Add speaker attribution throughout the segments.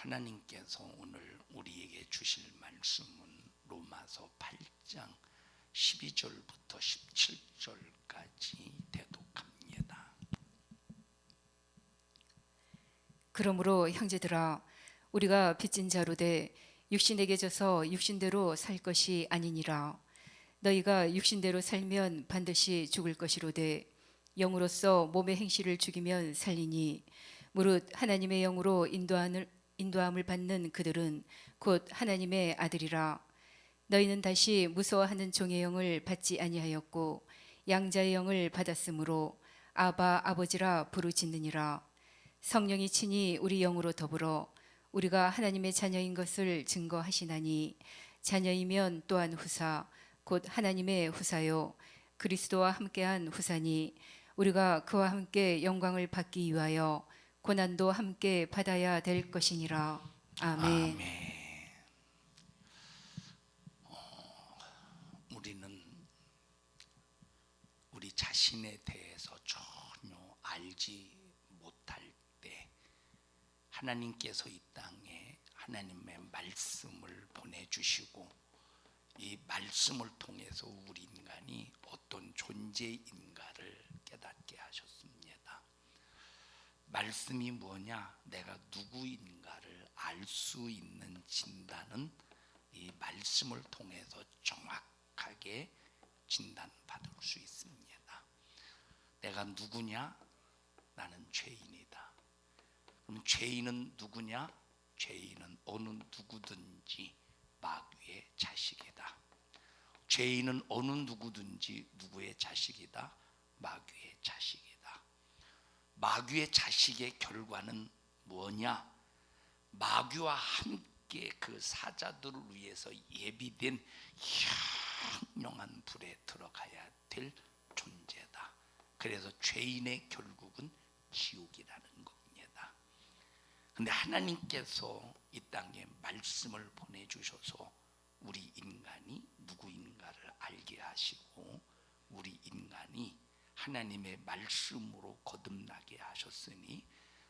Speaker 1: 하나님께서 오늘 우리에게 주실 말씀은 로마서 8장 12절부터 17절까지 대독합니다.
Speaker 2: 그러므로 형제들아, 우리가 빚진 자로 돼 육신에게 져서 육신대로 살 것이 아니니라. 너희가 육신대로 살면 반드시 죽을 것이로되 영으로서 몸의 행실을 죽이면 살리니, 무릇 하나님의 영으로 인도함을 받는 그들은 곧 하나님의 아들이라. 너희는 다시 무서워하는 종의 영을 받지 아니하였고 양자의 영을 받았으므로 아바 아버지라 부르짖느니라. 성령이 친히 우리 영으로 더불어 우리가 하나님의 자녀인 것을 증거하시나니, 자녀이면 또한 후사 곧 하나님의 후사요 그리스도와 함께한 후사니, 우리가 그와 함께 영광을 받기 위하여 고난도 함께 받아야 될 것이니라. 아멘.
Speaker 1: 우리는 우리 자신에 대해서 전혀 알지 못할 때 하나님께서 이 땅에 하나님의 말씀을 보내주시고 이 말씀을 통해서 우리 인간이 어떤 존재인가를 깨닫게 하셨습니다. 말씀이 뭐냐? 내가 누구인가를 알 수 있는 진단은 이 말씀을 통해서 정확하게 진단받을 수 있습니다. 내가 누구냐? 나는 죄인이다. 그럼 죄인은 누구냐? 죄인은 어느 누구든지 마귀의 자식이다. 죄인은 어느 누구든지 누구의 자식이다? 마귀의 자식이다. 마귀의 자식의 결과는 뭐냐? 마귀와 함께 그 사자들을 위해서 예비된 현명한 불에 들어가야 될 존재다. 그래서 죄인의 결국은 지옥이라는 겁니다. 근데 하나님께서 이 땅에 말씀을 보내주셔서 우리 인간이 누구인가를 알게 하시고 우리 인간이 하나님의 말씀으로 거듭나게 하셨으니,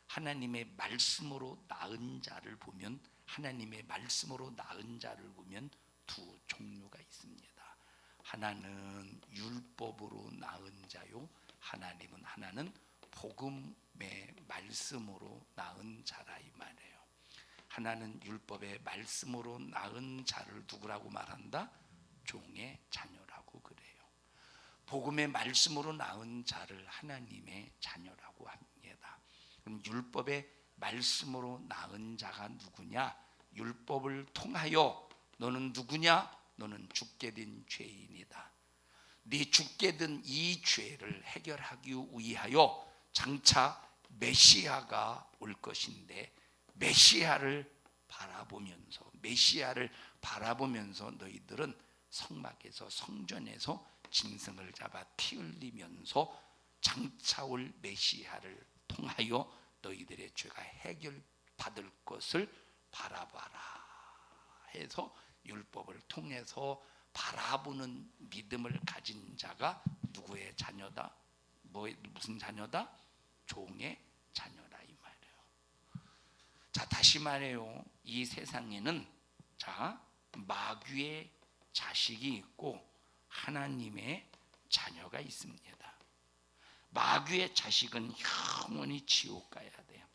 Speaker 1: 하나님의 말씀으로 낳은 자를 보면, 하나님의 말씀으로 낳은 자를 보면 두 종류가 있습니다. 하나는 율법으로 낳은 자요, 하나는 복음의 말씀으로 낳은 자라 이 말이에요. 하나는 율법의 말씀으로 낳은 자를 누구라고 말한다? 종의 자녀라고 그래요. 복음의 말씀으로 낳은 자를 하나님의 자녀라고 합니다. 그럼 율법의 말씀으로 낳은 자가 누구냐? 율법을 통하여 너는 누구냐? 너는 죽게 된 죄인이다. 네 죽게 된 이 죄를 해결하기 위하여 장차 메시아가 올 것인데, 메시아를 바라보면서 너희들은 성막에서 성전에서 짐승을 잡아 피 흘리면서 장차 올 메시아를 통하여 너희들의 죄가 해결받을 것을 바라봐라 해서 율법을 통해서 바라보는 믿음을 가진 자가 누구의 자녀다? 무슨 자녀다? 종의 자녀라 이 말이에요. 자, 다시 말해요. 이 세상에는 마귀의 자식이 있고 하나님의 자녀가 있습니다. 마귀의 자식은 영원히 지옥 가야 돼요.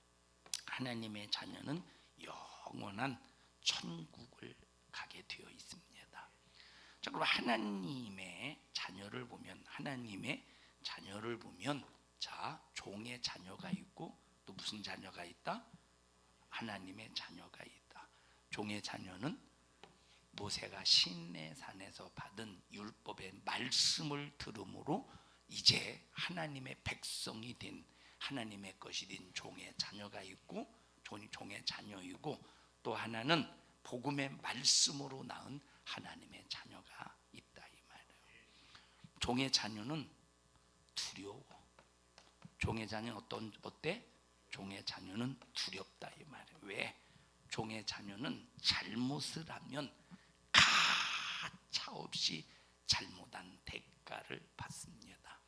Speaker 1: 하나님의 자녀는 영원한 천국을 가게 되어 있습니다. 자, 그럼 하나님의 자녀를 보면 자, 종의 자녀가 있고 또 무슨 자녀가 있다? 하나님의 자녀가 있다. 종의 자녀는 모세가 시내산에서 받은 율법의 말씀을 들음으로 이제 하나님의 백성이 된, 하나님의 것이 된 종의 자녀가 있고, 종의 자녀이고, 또 하나는 복음의 말씀으로 낳은 하나님의 자녀가 있다 이 말이에요. 종의 자녀는 두려워. 종의 자녀는 어때? 종의 자녀는 두렵다 이 말이에요. 왜? 종의 자녀는 잘못을 하면 가차없이 잘못한 대가를 받습니다.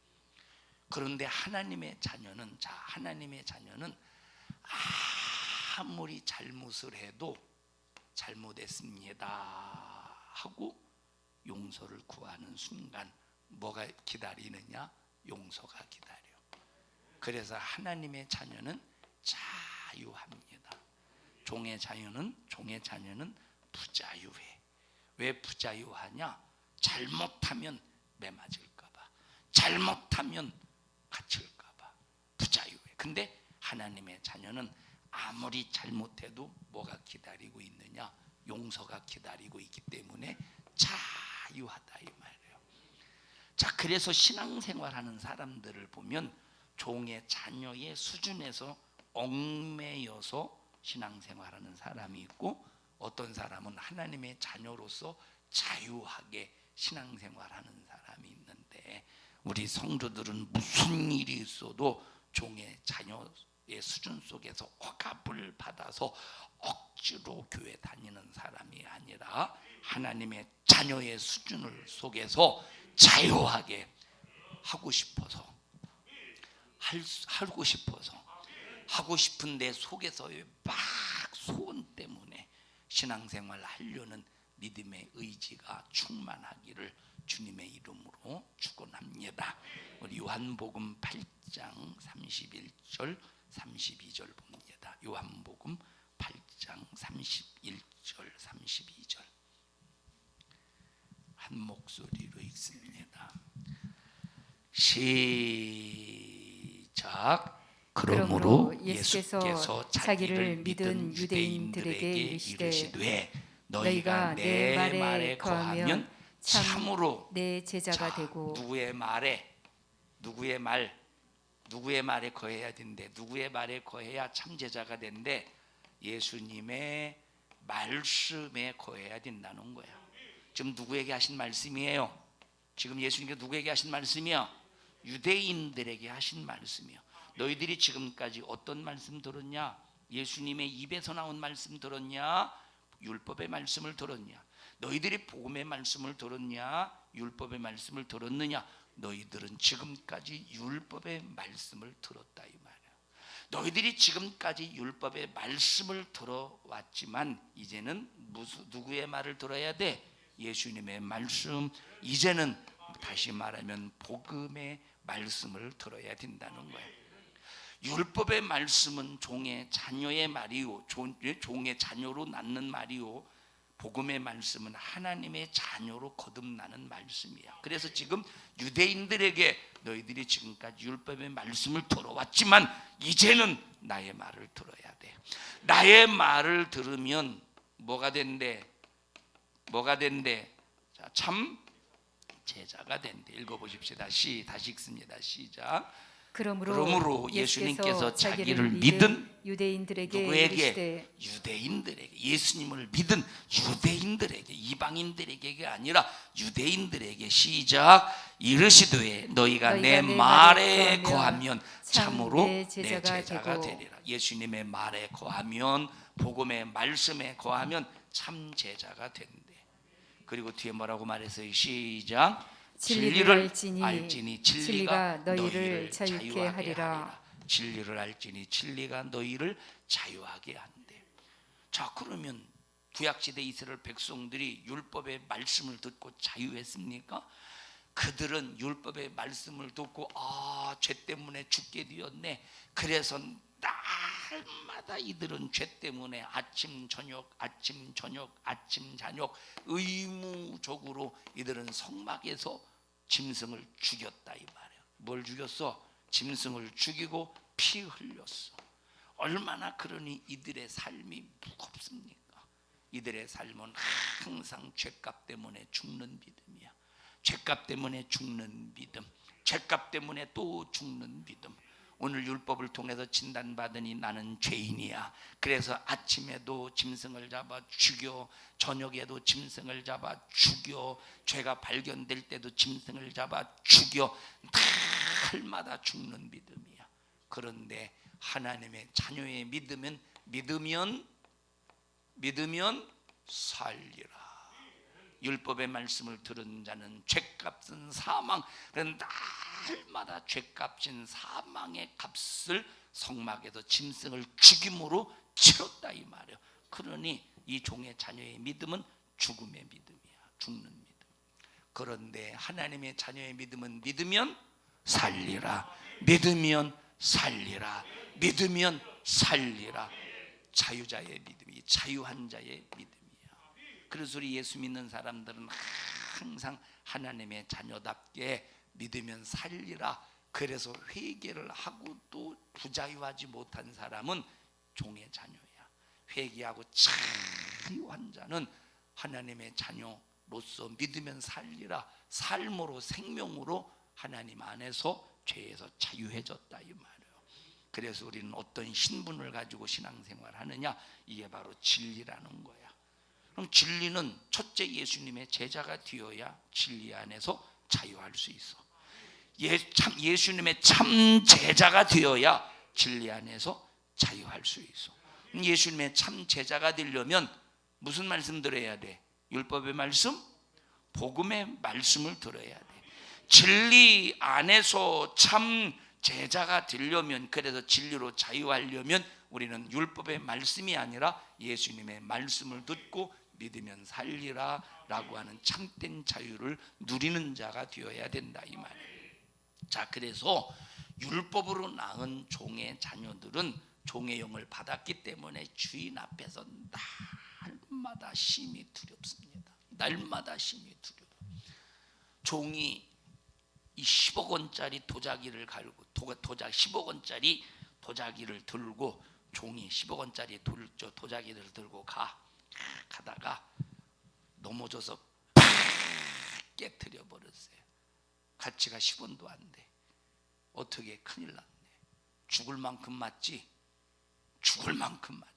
Speaker 1: 그런데 하나님의 자녀는 아무리 잘못을 해도 잘못했습니다 하고 용서를 구하는 순간 뭐가 기다리느냐? 용서가 기다려. 그래서 하나님의 자녀는 자유합니다. 종의 자녀는 부자유해. 왜 부자유하냐? 잘못하면 매맞을까봐, 잘못하면 갇힐까봐 부자유해. 근데 하나님의 자녀는 아무리 잘못해도 뭐가 기다리고 있느냐? 용서가 기다리고 있기 때문에 자유하다 이 말이에요. 자, 그래서 신앙생활하는 사람들을 보면 종의 자녀의 수준에서 얽매여서 신앙생활하는 사람이 있고, 어떤 사람은 하나님의 자녀로서 자유하게 신앙생활하는 사람이 있는데, 우리 성도들은 무슨 일이 있어도 종의 자녀의 수준 속에서 억압을 받아서 억지로 교회 다니는 사람이 아니라 하나님의 자녀의 수준을 속에서 자유하게 하고 싶어서 하고 싶은 내 속에서의 막 소원 때문에 신앙생활 하려는 믿음의 의지가 충만하기를 주님의 이름으로 축원합니다. 우리 요한복음 8장 31절 32절 봅니다. 요한복음 8장 31절 32절 한 목소리로 읽습니다. 시작. 그러므로 예수께서 자기를 믿은 유대인들에게 이르시되 너희가 내 말에 거하면 참으로
Speaker 2: 내 제자가 되고.
Speaker 1: 누구의 말에 거해야 된대. 누구의 말에 거해야 참 제자가 된대? 예수님의 말씀에 거해야 된다는 거야. 지금 누구에게 하신 말씀이에요? 지금 예수님께서 누구에게 하신 말씀이야? 유대인들에게 하신 말씀이야. 너희들이 지금까지 어떤 말씀 들었냐? 예수님의 입에서 나온 말씀 들었냐? 율법의 말씀을 들었냐? 너희들이 복음의 말씀을 들었냐? 율법의 말씀을 들었느냐? 너희들은 지금까지 율법의 말씀을 들었다 이 말이야. 너희들이 지금까지 율법의 말씀을 들어왔지만 이제는 누구의 말을 들어야 돼? 예수님의 말씀. 이제는 다시 말하면 복음의 말씀을 들어야 된다는 거야. 율법의 말씀은 종의 자녀의 말이요, 종의 자녀로 낳는 말이요, 복음의 말씀은 하나님의 자녀로 거듭나는 말씀이야. 그래서 지금 유대인들에게 너희들이 지금까지 율법의 말씀을 들어왔지만 이제는 나의 말을 들어야 돼. 나의 말을 들으면 뭐가 된대? 자, 참 제자가 된대. 읽어보십시다. 다시 읽습니다. 시작. 그러므로 예수님께서 자기를 믿은
Speaker 2: 유대인들에게
Speaker 1: 누구에게?
Speaker 2: 이르시되.
Speaker 1: 유대인들에게. 예수님을 믿은 유대인들에게, 이방인들에게가 아니라 유대인들에게. 시작. 이르시되 너희가 내 말에 거하면 참으로 내 제자가 되리라. 예수님의 말에 거하면, 복음의 말씀에 거하면 참 제자가 된대. 그리고 뒤에 뭐라고 말했어요? 시작. 진리를 알지니 진리가 너희를 자유하게 하리라. 진리를 알지니 진리가 너희를 자유하게 한대. 자, 그러면 구약시대 이스라엘 백성들이 율법의 말씀을 듣고 자유했습니까? 그들은 율법의 말씀을 듣고 죄 때문에 죽게 되었네. 그래서 날마다 이들은 죄 때문에 아침 저녁 의무적으로 이들은 성막에서 짐승을 죽였다 이 말이야. 뭘 죽였어? 짐승을 죽이고 피 흘렸어. 얼마나 그러니 이들의 삶이 무겁습니까? 이들의 삶은 항상 죄값 때문에 죽는 믿음이야. 죄값 때문에 죽는 믿음, 죄값 때문에 또 죽는 믿음. 오늘 율법을 통해서 진단받으니 나는 죄인이야. 그래서 아침에도 짐승을 잡아 죽여, 저녁에도 짐승을 잡아 죽여, 죄가 발견될 때도 짐승을 잡아 죽여, 날마다 죽는 믿음이야. 그런데 하나님의 자녀의 믿으면 살리라. 율법의 말씀을 들은 자는 죄값은 사망. 날마다 죄값인 사망의 값을 성막에서 짐승을 죽임으로 치렀다 이 말이에요. 그러니 이 종의 자녀의 믿음은 죽음의 믿음이야. 죽는 믿음. 그런데 하나님의 자녀의 믿음은 믿으면 살리라. 믿으면 살리라. 믿으면 살리라. 자유자의 믿음이 자유한 자의 믿음이야. 그래서 우리 예수 믿는 사람들은 항상 하나님의 자녀답게 믿으면 살리라. 그래서 회개를 하고 또 부자유하지 못한 사람은 종의 자녀야. 회개하고 자유한 자는 하나님의 자녀로서 믿으면 살리라. 삶으로 생명으로 하나님 안에서 죄에서 자유해졌다 이 말이에요. 그래서 우리는 어떤 신분을 가지고 신앙생활 하느냐, 이게 바로 진리라는 거야. 그럼 진리는 첫째 예수님의 제자가 되어야 진리 안에서 자유할 수 있어. 예수님의 참 제자가 되어야 진리 안에서 자유할 수 있어. 예수님의 참 제자가 되려면 무슨 말씀 들어야 돼? 율법의 말씀, 복음의 말씀을 들어야 돼. 진리 안에서 참 제자가 되려면, 그래서 진리로 자유하려면 우리는 율법의 말씀이 아니라 예수님의 말씀을 듣고 믿으면 살리라 라고 하는 참된 자유를 누리는 자가 되어야 된다 이 말이에요. 자, 그래서 율법으로 낳은 종의 자녀들은 종의 영을 받았기 때문에 주인 앞에서 날마다 심히 두렵습니다. 날마다 심히 두려워. 종이 이 10억 원짜리 도자기를 갈고 10억 원짜리 도자기를 들고, 종이 10억 원짜리 도자기를 들고 가다가 넘어져서 팍 깨트려 버렸어요. 가치가 10원도 안 돼. 어떻게 큰일 났네. 죽을 만큼 맞지? 죽을 만큼 맞아요.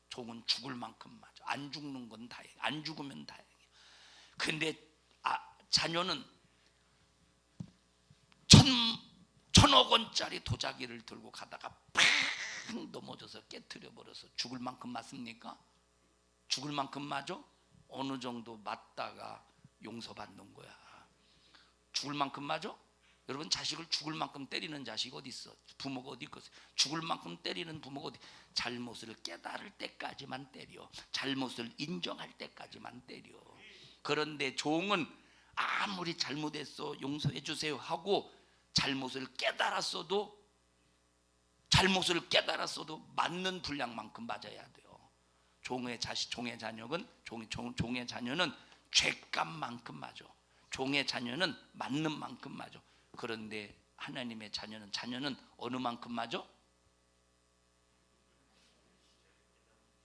Speaker 1: 종은 죽을 만큼 맞아. 안 죽는 건 다행. 안 죽으면 다행이야. 근데 자녀는 천억 원짜리 도자기를 들고 가다가 팍 넘어져서 깨트려 버려서 죽을 만큼 맞습니까? 죽을 만큼 맞아? 어느 정도 맞다가 용서받는 거야. 죽을 만큼 맞아? 여러분, 자식을 죽을 만큼 때리는 자식 어디 있어? 부모가 어디 있겠어요? 죽을 만큼 때리는 부모가 어디? 잘못을 깨달을 때까지만 때려. 잘못을 인정할 때까지만 때려. 그런데 종은 아무리 잘못했어 용서해 주세요 하고 잘못을 깨달았어도 맞는 분량만큼 맞아야 돼요. 종의 자녀는 죄값만큼 맞아. 종의 자녀는 맞는 만큼 맞아. 그런데 하나님의 자녀는 어느 만큼 맞아?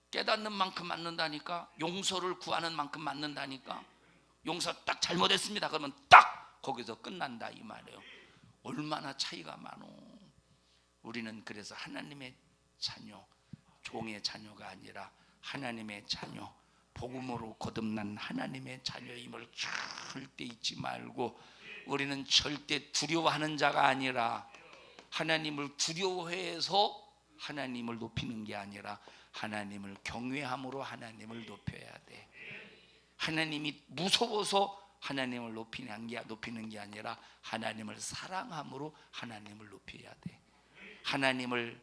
Speaker 1: 깨닫는 만큼 맞는다니까. 용서를 구하는 만큼 맞는다니까. 용서 딱 잘못했습니다 그러면 딱 거기서 끝난다 이 말이에요. 얼마나 차이가 많어. 우리는 그래서 하나님의 자녀, 종의 자녀가 아니라 하나님의 자녀, 복음으로 거듭난 하나님의 자녀임을 절대 잊지 말고, 우리는 절대 두려워하는 자가 아니라 하나님을 두려워해서 하나님을 높이는 게 아니라 하나님을 경외함으로 하나님을 높여야 돼. 하나님이 무서워서 하나님을 높이는 게 아니라 하나님을 사랑함으로 하나님을 높여야 돼. 하나님의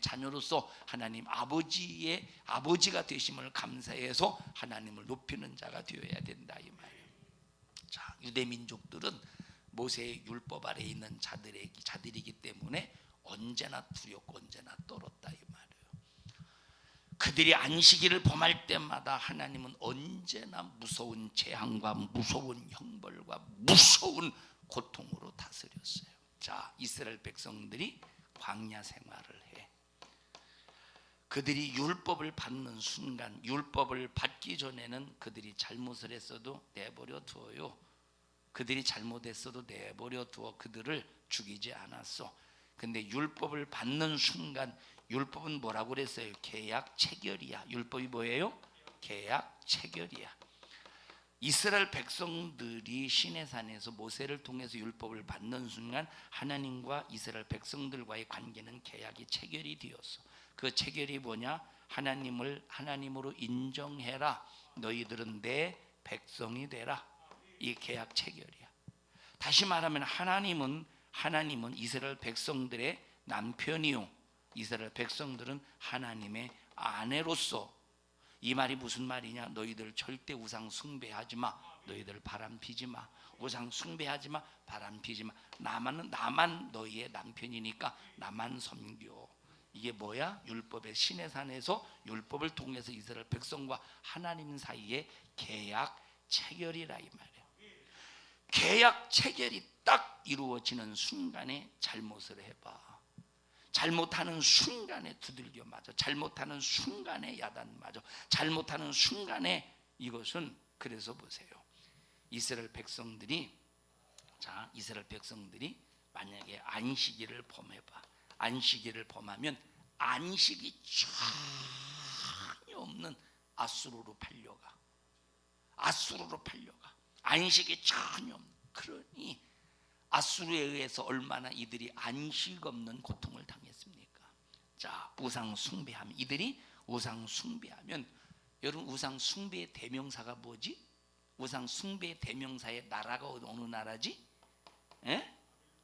Speaker 1: 자녀로서 하나님 아버지가 되심을 감사해서 하나님을 높이는 자가 되어야 된다 이 말이에요. 자, 유대 민족들은 모세의 율법 아래 있는 자들이기 때문에 언제나 두렵고 언제나 떨었다 이 말이에요. 그들이 안식일을 범할 때마다 하나님은 언제나 무서운 재앙과 무서운 형벌과 무서운 고통으로 다스렸어요. 자, 이스라엘 백성들이 광야 생활을 해. 그들이 율법을 받는 순간, 율법을 받기 전에는 그들이 잘못을 했어도 내버려 두어요. 그들이 잘못했어도 내버려 두어 그들을 죽이지 않았어. 근데 율법을 받는 순간, 율법은 뭐라고 그랬어요? 계약 체결이야. 율법이 뭐예요? 계약 체결이야. 이스라엘 백성들이 시내산에서 모세를 통해서 율법을 받는 순간 하나님과 이스라엘 백성들과의 관계는 계약이 체결이 되었어. 그 체결이 뭐냐? 하나님으로 인정해라. 너희들은 내 백성이 되라. 이 계약 체결이야. 다시 말하면 하나님은 이스라엘 백성들의 남편이요, 이스라엘 백성들은 하나님의 아내로서, 이 말이 무슨 말이냐? 너희들 절대 우상 숭배하지 마. 너희들 바람 피지 마. 우상 숭배하지 마. 바람 피지 마. 나만 너희의 남편이니까 나만 섬겨. 이게 뭐야? 율법의 시내산에서 율법을 통해서 이스라엘 백성과 하나님 사이의 계약 체결이라 이 말이에요. 계약 체결이 딱 이루어지는 순간에 잘못을 해봐. 잘못하는 순간에 두들겨 맞아. 잘못하는 순간에 야단 맞아. 잘못하는 순간에 이것은, 그래서 보세요. 이스라엘 백성들이 만약에 안식일을 범해봐. 안식일을 범하면 안식이 전혀 없는 아수르로 팔려가. 아수르로 팔려가. 안식이 전혀 없는. 그러니 아수르에 의해서 얼마나 이들이 안식 없는 고통을 당했습니까? 자, 우상 숭배하면, 이들이 우상 숭배하면, 여러분 우상 숭배의 대명사가 뭐지? 우상 숭배의 대명사의 나라가 어느 나라지?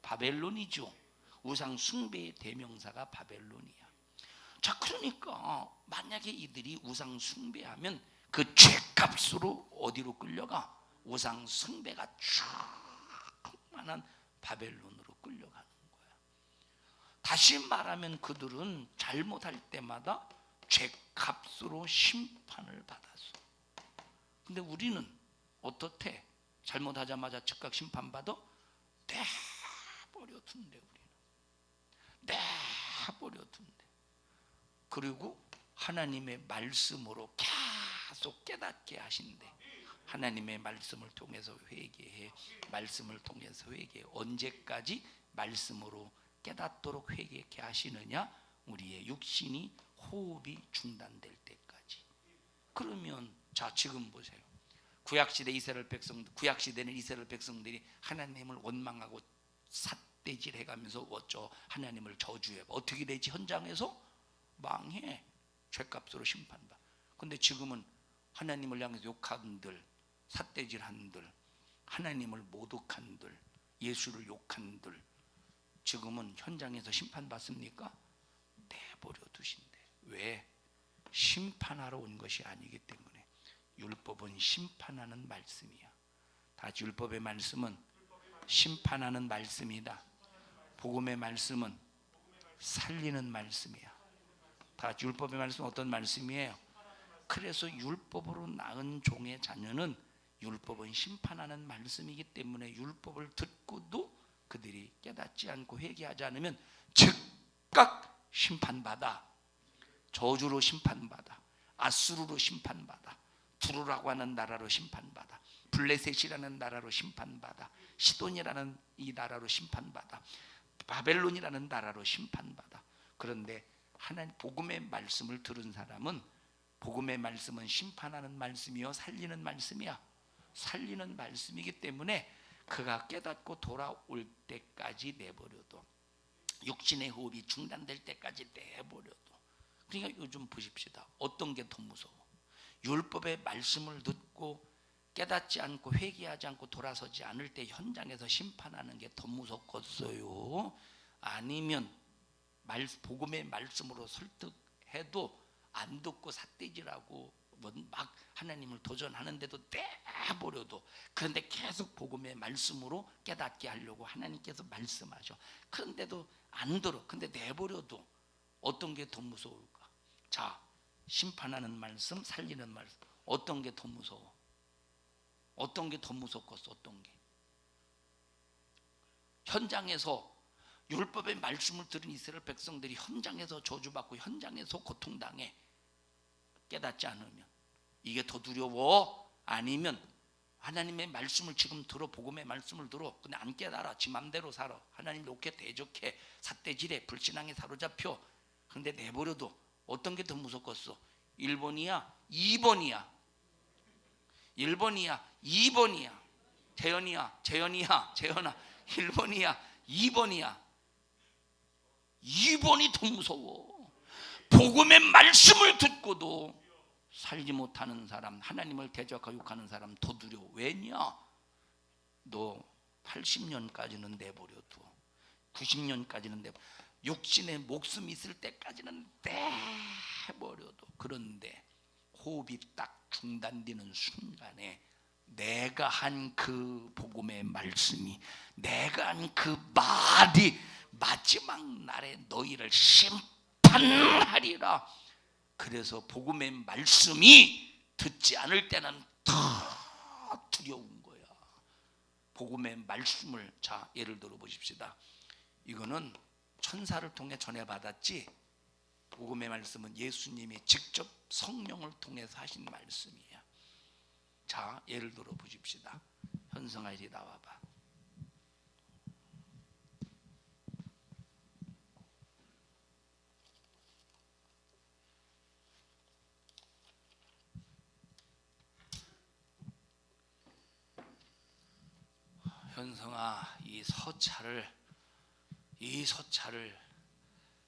Speaker 1: 바벨론이죠. 우상 숭배의 대명사가 바벨론이야. 자, 그러니까 만약에 이들이 우상 숭배하면 그 죄값으로 어디로 끌려가? 우상 숭배가 충만한 바벨론으로 끌려가는 거야. 다시 말하면 그들은 잘못할 때마다 죄값으로 심판을 받았어. 근데 우리는 어떻대? 잘못하자마자 즉각 심판받아? 내버려 둔대. 우리는 내버려 둔대. 그리고 하나님의 말씀으로 계속 깨닫게 하신대. 하나님의 말씀을 통해서 회개해. 말씀을 통해서 회개해. 언제까지 말씀으로 깨닫도록 회개케 하시느냐? 우리의 육신이 호흡이 중단될 때까지. 그러면 자, 지금 보세요. 구약시대 이스라엘 백성들, 구약시대는 이스라엘 백성들이 하나님을 원망하고 삿대질 해가면서 하나님을 저주해. 어떻게 되지? 현장에서 망해. 죄값으로 심판받아. 근데 지금은 하나님을 향해서 욕한들, 삿대질한들, 하나님을 모독한들, 예수를 욕한들, 지금은 현장에서 심판받습니까? 내버려 두신대. 왜? 심판하러 온 것이 아니기 때문에. 율법은 심판하는 말씀이야. 다시 율법의 말씀은 심판하는 말씀이다. 복음의 말씀은 살리는 말씀이야. 다시 율법의 말씀은 어떤 말씀이에요? 그래서 율법으로 낳은 종의 자녀는 율법은 심판하는 말씀이기 때문에 율법을 듣고도 그들이 깨닫지 않고 회개하지 않으면 즉각 심판받아. 저주로 심판받아. 아수르로 심판받아. 두루라고 하는 나라로 심판받아. 블레셋이라는 나라로 심판받아. 시돈이라는 이 나라로 심판받아. 바벨론이라는 나라로 심판받아. 그런데 하나님 복음의 말씀을 들은 사람은, 복음의 말씀은 심판하는 말씀이요 살리는 말씀이야. 살리는 말씀이기 때문에 그가 깨닫고 돌아올 때까지 내버려둬. 육신의 호흡이 중단될 때까지 내버려둬. 그러니까 요즘 보십시다. 어떤 게 더 무서워? 율법의 말씀을 듣고 깨닫지 않고 회개하지 않고 돌아서지 않을 때 현장에서 심판하는 게 더 무섭겠어요? 아니면 복음의 말씀으로 설득해도 안 듣고 삿대질하고 막 하나님을 도전하는데도 내버려둬. 그런데 계속 복음의 말씀으로 깨닫게 하려고 하나님께서 말씀하셔. 그런데도 안 들어. 근데 내버려둬. 어떤 게 더 무서울까? 자, 심판하는 말씀, 살리는 말씀. 어떤 게 더 무서워? 어떤 게 더 무섭겠어? 어떤 게? 현장에서 율법의 말씀을 들은 이스라엘 백성들이 현장에서 저주받고 현장에서 고통당해. 깨닫지 않으면. 이게 더 두려워? 아니면 하나님의 말씀을 지금 들어, 복음의 말씀을 들어, 근데 안 깨달아. 지 맘대로 살아. 하나님 욕해, 대적해, 삿대질해, 불신앙에 사로잡혀. 근데 내버려둬. 어떤 게 더 무섭겠어? 1번이야? 2번이야? 1번이야? 2번이야? 재현아 1번이야? 2번이야? 2번이 더 무서워. 복음의 말씀을 듣고도 살지 못하는 사람, 하나님을 대적하고 욕하는 사람 더 두려워. 왜냐? 너 80년까지는 내버려둬. 90년까지는 내 육신의 목숨이 있을 때까지는 내버려도, 그런데 호흡이 딱 중단되는 순간에 내가 한 그 복음의 말씀이, 내가 한 그 말이 마지막 날에 너희를 심판하리라. 그래서 복음의 말씀이 듣지 않을 때는 다 두려운 거야. 복음의 말씀을, 자 예를 들어 보십시다. 이거는 천사를 통해 전해받았지, 복음의 말씀은 예수님이 직접 성령을 통해서 하신 말씀이야. 자 예를 들어 보십시다. 현성아 이리 나와봐. 현성아, 이 서찰을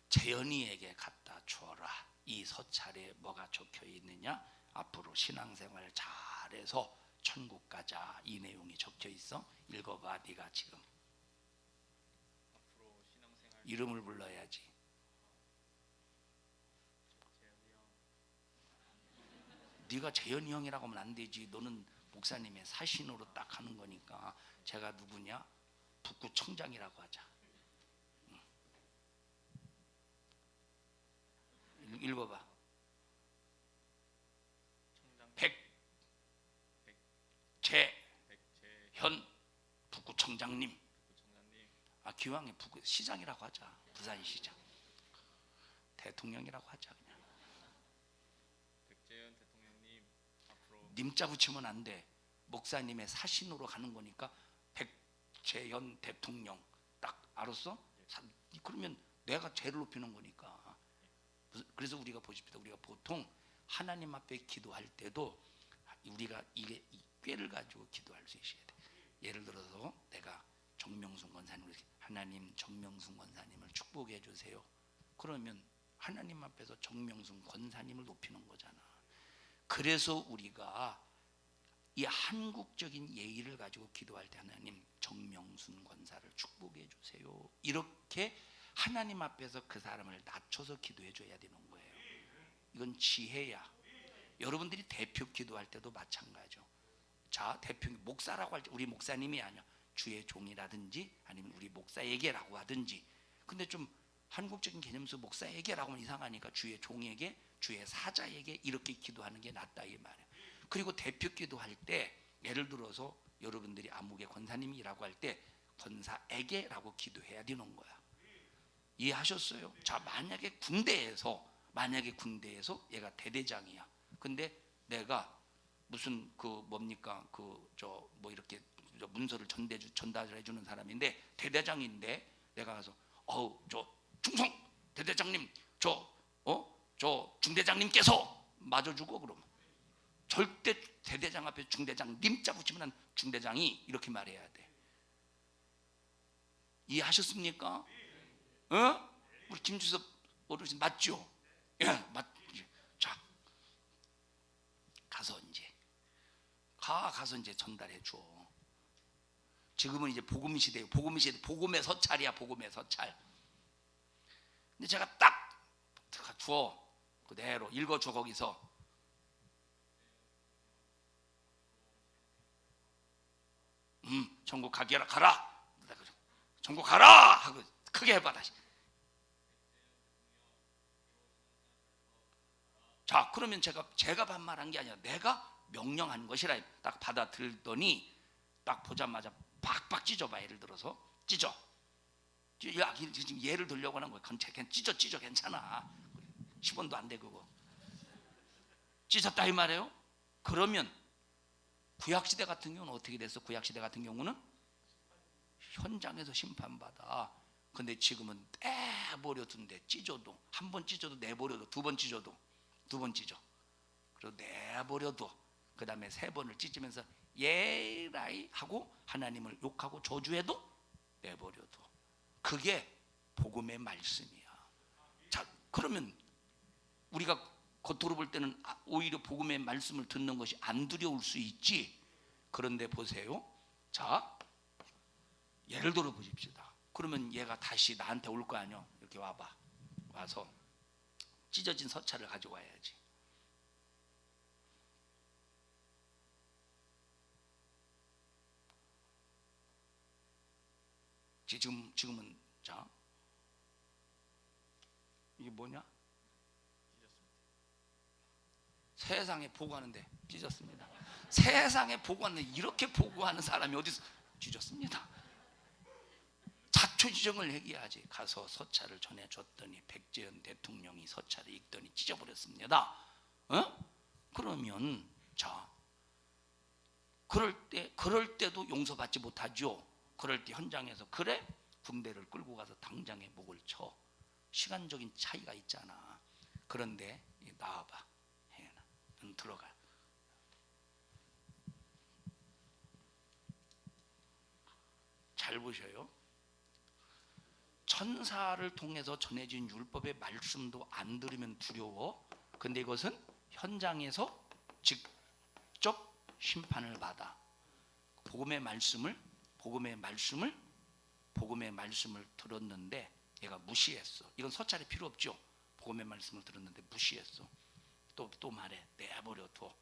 Speaker 1: 재현이에게 갖다 주어라. 이 서찰에 뭐가 적혀 있느냐? 앞으로 신앙생활 잘해서 천국 가자, 이 내용이 적혀 있어. 읽어봐. 네가 지금 이름을 불러야지. 네가 재현이 형이라고 하면 안 되지. 너는 목사님의 사신으로 딱 하는 거니까. 제가 누구냐? 북구청장이라고 하자. 읽어봐. 백재현 북구청장님. 아 기왕에 북구시장이라고 하자. 부산시장. 대통령이라고 하자 그냥.
Speaker 3: 백재현 대통령님, 앞으로
Speaker 1: 님자 붙이면 안 돼. 목사님의 사신으로 가는 거니까 백재현 대통령 딱 알았어? 그러면 내가 죄를 높이는 거니까. 그래서 우리가 보십시다. 우리가 보통 하나님 앞에 기도할 때도 우리가 이게 이 꾀를 가지고 기도할 수 있어야 돼. 예를 들어서 내가 정명순 권사님을, 하나님 정명순 권사님을 축복해 주세요. 그러면 하나님 앞에서 정명순 권사님을 높이는 거잖아. 그래서 우리가 이 한국적인 예의를 가지고 기도할 때 하나님 정명순 권사를 축복해 주세요. 이렇게 하나님 앞에서 그 사람을 낮춰서 기도해 줘야 되는 거예요. 이건 지혜야. 여러분들이 대표 기도할 때도 마찬가지죠. 자, 대표 목사라고 할 때 우리 목사님이 아니야. 주의 종이라든지 아니면 우리 목사에게라고 하든지. 근데 좀 한국적인 개념에서 목사에게라고 하면 이상하니까 주의 종에게, 주의 사자에게 이렇게 기도하는 게 낫다 이 말이에요. 그리고 대표 기도할 때 예를 들어서 여러분들이 아무개 권사님이라고 할 때 권사에게라고 기도해야 되는 거야. 이해하셨어요? 자, 만약에 군대에서 얘가 대대장이야. 근데 내가 무슨 그 뭡니까 그 저 뭐 이렇게 문서를 전달해 주는 사람인데 대대장인데 내가 가서 저 충성 대대장님 저 중대장님께서 맞아주고 그러면 절대 대대장 앞에 중대장 님자 붙이면 난 중대장이 이렇게 말해야 돼. 이해하셨습니까? 우리 김주섭 어르신 맞죠? 예, 맞지. 자, 가서 이제 전달해 줘. 지금은 이제 복음 시대예요. 복음 시대, 복음의 서찰이야, 복음의 서찰. 근데 제가 딱 주어 그대로 읽어줘. 거기서 전국 가라. 전국 가라 하고 크게 해봐 다시. 자, 그러면 제가 반말한 게 아니라 내가 명령한 것이라 딱 받아들더니 딱 보자마자 박박 찢어봐. 예를 들어서 찢어. 지금 예를 들려고 하는 거야. 그냥 찢어 괜찮아. 10원도 안 돼 그거. 찢었다 이 말이에요. 그러면 구약시대 같은 경우는 어떻게 됐어? 구약시대 같은 경우는 현장에서 심판받아. 근데 지금은 내버려둔대. 찢어도 한 번 찢어도 내버려도 두 번 찢어. 그리고 내버려둬. 그 다음에 3번을 찢으면서 예라이 하고 하나님을 욕하고 저주해도 내버려둬. 그게 복음의 말씀이야. 자, 그러면 우리가 겉으로 볼 때는 오히려 복음의 말씀을 듣는 것이 안 두려울 수 있지. 그런데 보세요. 자, 예를 들어 보십시다. 그러면 얘가 다시 나한테 올 거 아니야. 이렇게 와봐. 와서 찢어진 서차를 가지고 와야지. 지금은 자, 이게 뭐냐? 세상에 보고하는데 찢었습니다. 세상에 보고하는데 이렇게 보고하는 사람이 어디서 찢었습니다. 자초지정을 얘기하지. 가서 서차를 전해줬더니 백제현 대통령이 서차를 읽더니 찢어버렸습니다. 그러면 자, 그럴 때도 용서받지 못하죠. 그럴 때 현장에서 그래? 군대를 끌고 가서 당장에 목을 쳐. 시간적인 차이가 있잖아. 그런데 나와봐. 혜연아, 넌 들어가. 잘 보셔요. 천사를 통해서 전해진 율법의 말씀도 안 들으면 두려워. 근데 이것은 현장에서 직접 심판을 받아. 복음의 말씀을 들었는데 얘가 무시했어. 이건 서찰이 필요 없죠. 복음의 말씀을 들었는데 무시했어. 또 말해. 내버려둬.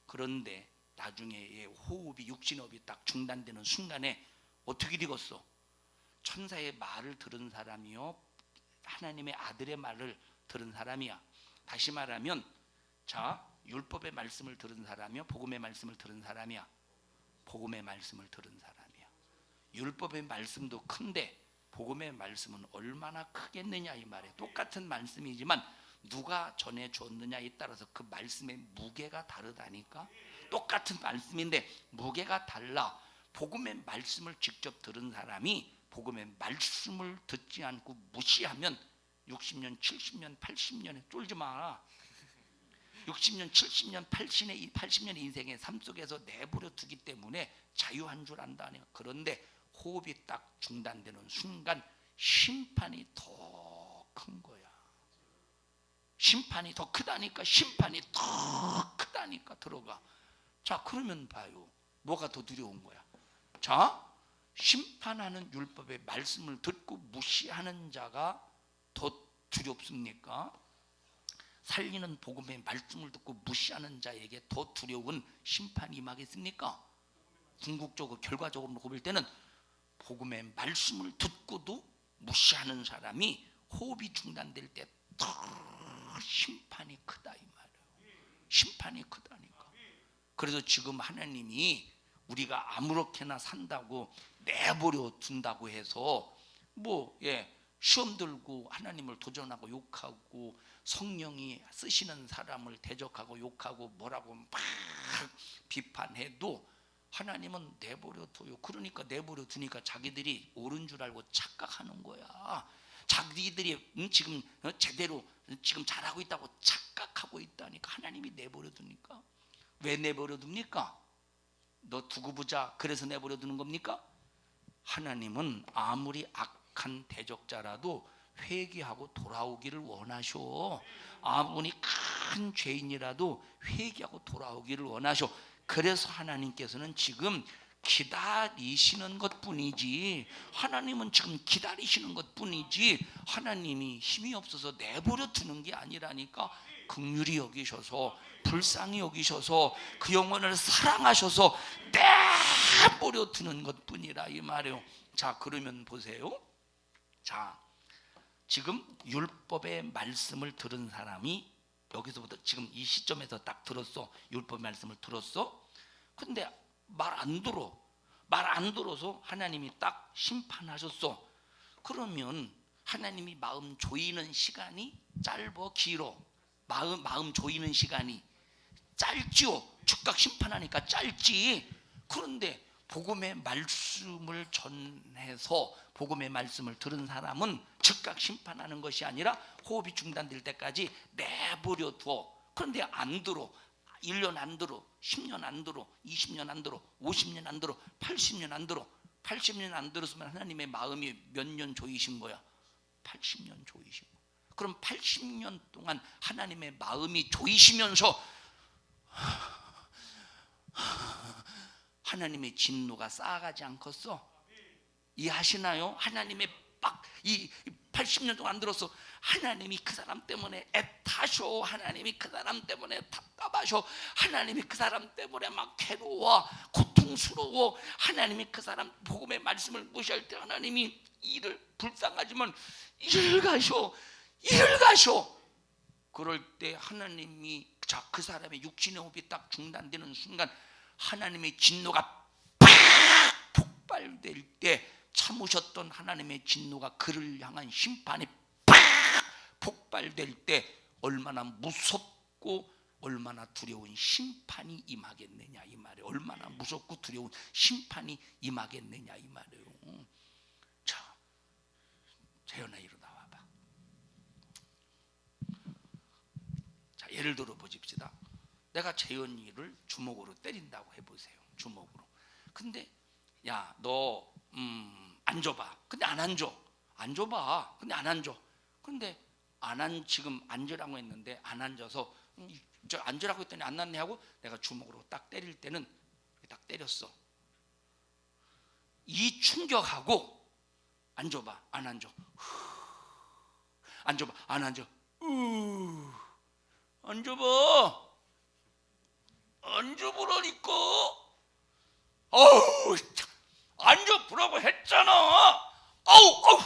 Speaker 1: 그런데 나중에 얘 호흡이 육신호흡이 딱 중단되는 순간에 어떻게 되겠어? 천사의 말을 들은 사람이요, 하나님의 아들의 말을 들은 사람이야. 다시 말하면 자, 율법의 말씀을 들은 사람이요, 복음의 말씀을 들은 사람이야. 복음의 말씀을 들은 사람이야. 율법의 말씀도 큰데 복음의 말씀은 얼마나 크겠느냐 이 말이에요. 똑같은 말씀이지만 누가 전해줬느냐에 따라서 그 말씀의 무게가 다르다니까. 똑같은 말씀인데 무게가 달라. 복음의 말씀을 직접 들은 사람이 복음의 말씀을 듣지 않고 무시하면 60년, 70년, 80년에 쫄지 마. 60년, 70년, 80년의 인생의 삶 속에서 내버려 두기 때문에 자유한 줄 안다니까. 그런데 호흡이 딱 중단되는 순간 심판이 더 큰 거야. 심판이 더 크다니까. 심판이 더 크다니까. 들어가. 자, 그러면 봐요. 뭐가 더 두려운 거야? 자, 심판하는 율법의 말씀을 듣고 무시하는 자가 더 두렵습니까? 살리는 복음의 말씀을 듣고 무시하는 자에게 더 두려운 심판이 임하겠습니까? 궁극적으로 결과적으로 볼 때는 복음의 말씀을 듣고도 무시하는 사람이 호흡이 중단될 때 더 심판이 크다 이 말이에요. 심판이 크다니까. 그래서 지금 하나님이 우리가 아무렇게나 산다고 내버려 둔다고 해서 시험 들고 하나님을 도전하고 욕하고 성령이 쓰시는 사람을 대적하고 욕하고 뭐라고 막 비판해도 하나님은 내버려 둬요. 그러니까 내버려 두니까 자기들이 옳은 줄 알고 착각하는 거야. 자기들이 지금 제대로 지금 잘하고 있다고 착각하고 있다니까. 하나님이 내버려 두니까. 왜 내버려 둡니까? 너 두고 보자 그래서 내버려 두는 겁니까? 하나님은 아무리 악한 대적자라도 회개하고 돌아오기를 원하셔. 아무리 큰 죄인이라도 회개하고 돌아오기를 원하셔. 그래서 하나님께서는 지금 기다리시는 것뿐이지, 하나님은 지금 기다리시는 것뿐이지 하나님이 힘이 없어서 내버려 두는 게 아니라니까. 긍휼히 여기셔서 불쌍히 여기셔서 그 영혼을 사랑하셔서 내버려 두는 것뿐이라 이 말이에요. 자, 그러면 보세요. 자, 지금 율법의 말씀을 들은 사람이 여기서부터 지금 이 시점에서 딱 들었어. 율법 말씀을 들었어. 근데 말 안 들어서 하나님이 딱 심판하셨어. 그러면 하나님이 마음 조이는 시간이 짧어 길어? 마음 조이는 시간이 짧지요. 즉각 심판하니까 짧지. 그런데 복음의 말씀을 전해서 복음의 말씀을 들은 사람은 즉각 심판하는 것이 아니라 호흡이 중단될 때까지 내버려 두어. 그런데 안 들어. 1년 안 들어, 10년 안 들어, 20년 안 들어, 50년 안 들어, 80년 안 들어. 80년 안 들었으면 하나님의 마음이 몇 년 조이신 거야? 80년 조이신 거야. 그럼 80년 동안 하나님의 마음이 조이시면서 하나님의 진노가 쌓아가지 않겠어? 이해하시나요? 하나님의 이 80년 동안 안 들었어. 하나님이 그 사람 때문에 애타셔. 하나님이 그 사람 때문에 답답하셔. 하나님이 그 사람 때문에 막 괴로워, 고통스러워. 하나님이 그 사람 복음의 말씀을 무시할 때 하나님이 일을 불쌍하지만 일을 가셔. 그럴 때 하나님이 그 사람의 육신의 호흡이 딱 중단되는 순간 하나님의 진노가 팍 폭발될 때 참으셨던 하나님의 진노가 그를 향한 심판이 팍 폭발될 때 얼마나 무섭고 얼마나 두려운 심판이 임하겠느냐 이 말이에요. 얼마나 무섭고 두려운 심판이 임하겠느냐 이 말이에요. 자, 재현아 일어나 와봐. 자, 예를 들어 보십시다. 내가 재현이를 주먹으로 때린다고 해보세요. 주먹으로. 근데 야, 너 앉아봐. 근데 안 앉아. 앉아봐. 근데 안 앉아. 근데 지금 앉으라고 했는데 안 앉아서 저 앉으라고 했더니 안 앉네 하고 내가 주먹으로 딱 때릴 때는 딱 때렸어. 이 충격하고 앉아봐. 안 앉아. 앉아봐. 안 앉아. 앉아봐. 앉아보라니까. 어우, 앉아보라고 했잖아. 어우,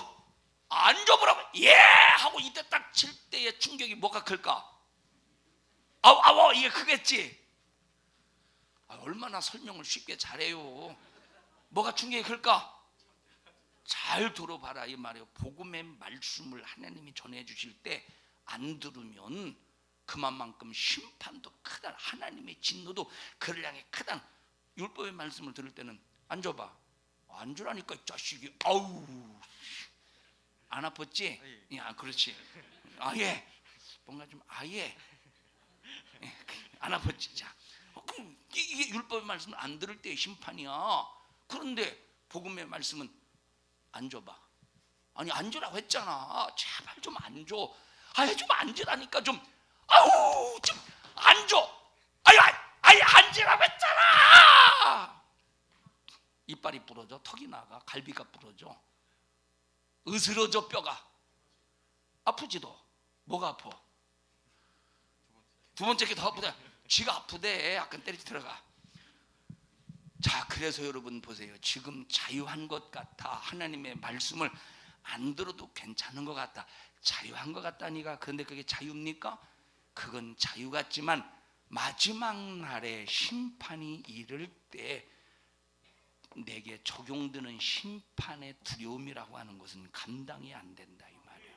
Speaker 1: 앉아보라고. 예 하고 이때 딱 칠 때의 충격이 뭐가 클까? 아우 이게 크겠지. 얼마나 설명을 쉽게 잘해요. 뭐가 충격이 클까? 잘 들어봐라 이 말이에요. 복음의 말씀을 하나님이 전해주실 때 안 들으면 그만큼 심판도 크다. 하나님의 진노도 그를 향해 크다. 율법의 말씀을 들을 때는 앉아봐. 앉으라니까 이 자식이. 아우, 안 아팠지? 야, 그렇지. 아예 뭔가 좀 아예 안 아팠지. 자, 그럼 이게 율법의 말씀을 안 들을 때의 심판이야. 그런데 복음의 말씀은 앉아봐. 아니 앉으라고 했잖아. 제발 좀 앉아. 아예 좀 앉으라니까 좀. 아우 좀 앉아. 아예 앉으라고 했잖아. 이빨이 부러져, 턱이 나가, 갈비가 부러져, 으스러져, 뼈가 아프지도. 뭐가 아파? 두 번째 게 더 아프다. 쥐가 아프대. 약간 때리지 들어가. 자, 그래서 여러분 보세요. 지금 자유한 것 같아. 하나님의 말씀을 안 들어도 괜찮은 것 같다. 자유한 것 같다니까. 그런데 그게 자유입니까? 그건 자유 같지만 마지막 날에 심판이 이를 때 내게 적용되는 심판의 두려움이라고 하는 것은 감당이 안 된다 이 말이에요.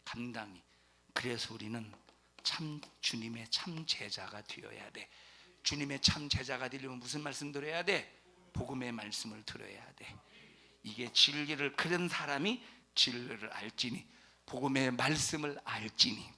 Speaker 1: 감당이. 그래서 우리는 참 주님의 참 제자가 되어야 돼. 주님의 참 제자가 되려면 무슨 말씀 들어야 돼? 복음의 말씀을 들어야 돼. 이게 진리를, 그런 사람이 진리를 알지니, 복음의 말씀을 알지니,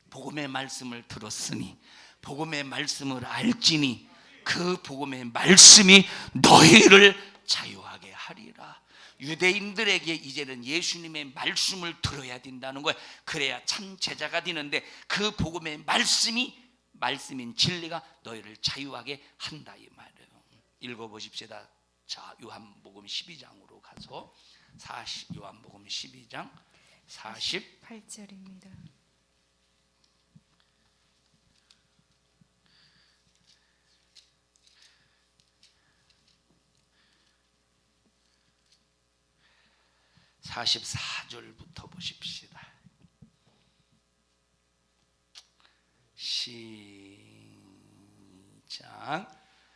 Speaker 1: 복음의 말씀을 들었으니, 복음의 말씀을 알지니, 그 복음의 말씀이 너희를 자유하게 하리라. 유대인들에게 이제는 예수님의 말씀을 들어야 된다는 거야. 그래야 참 제자가 되는데 그 복음의 말씀인 진리가 너희를 자유하게 한다 이 말이에요. 읽어보십시다. 자, 요한복음 12장으로 가서 요한복음 12장
Speaker 2: 48절입니다.
Speaker 1: (44절부터) 보십시다. 시작.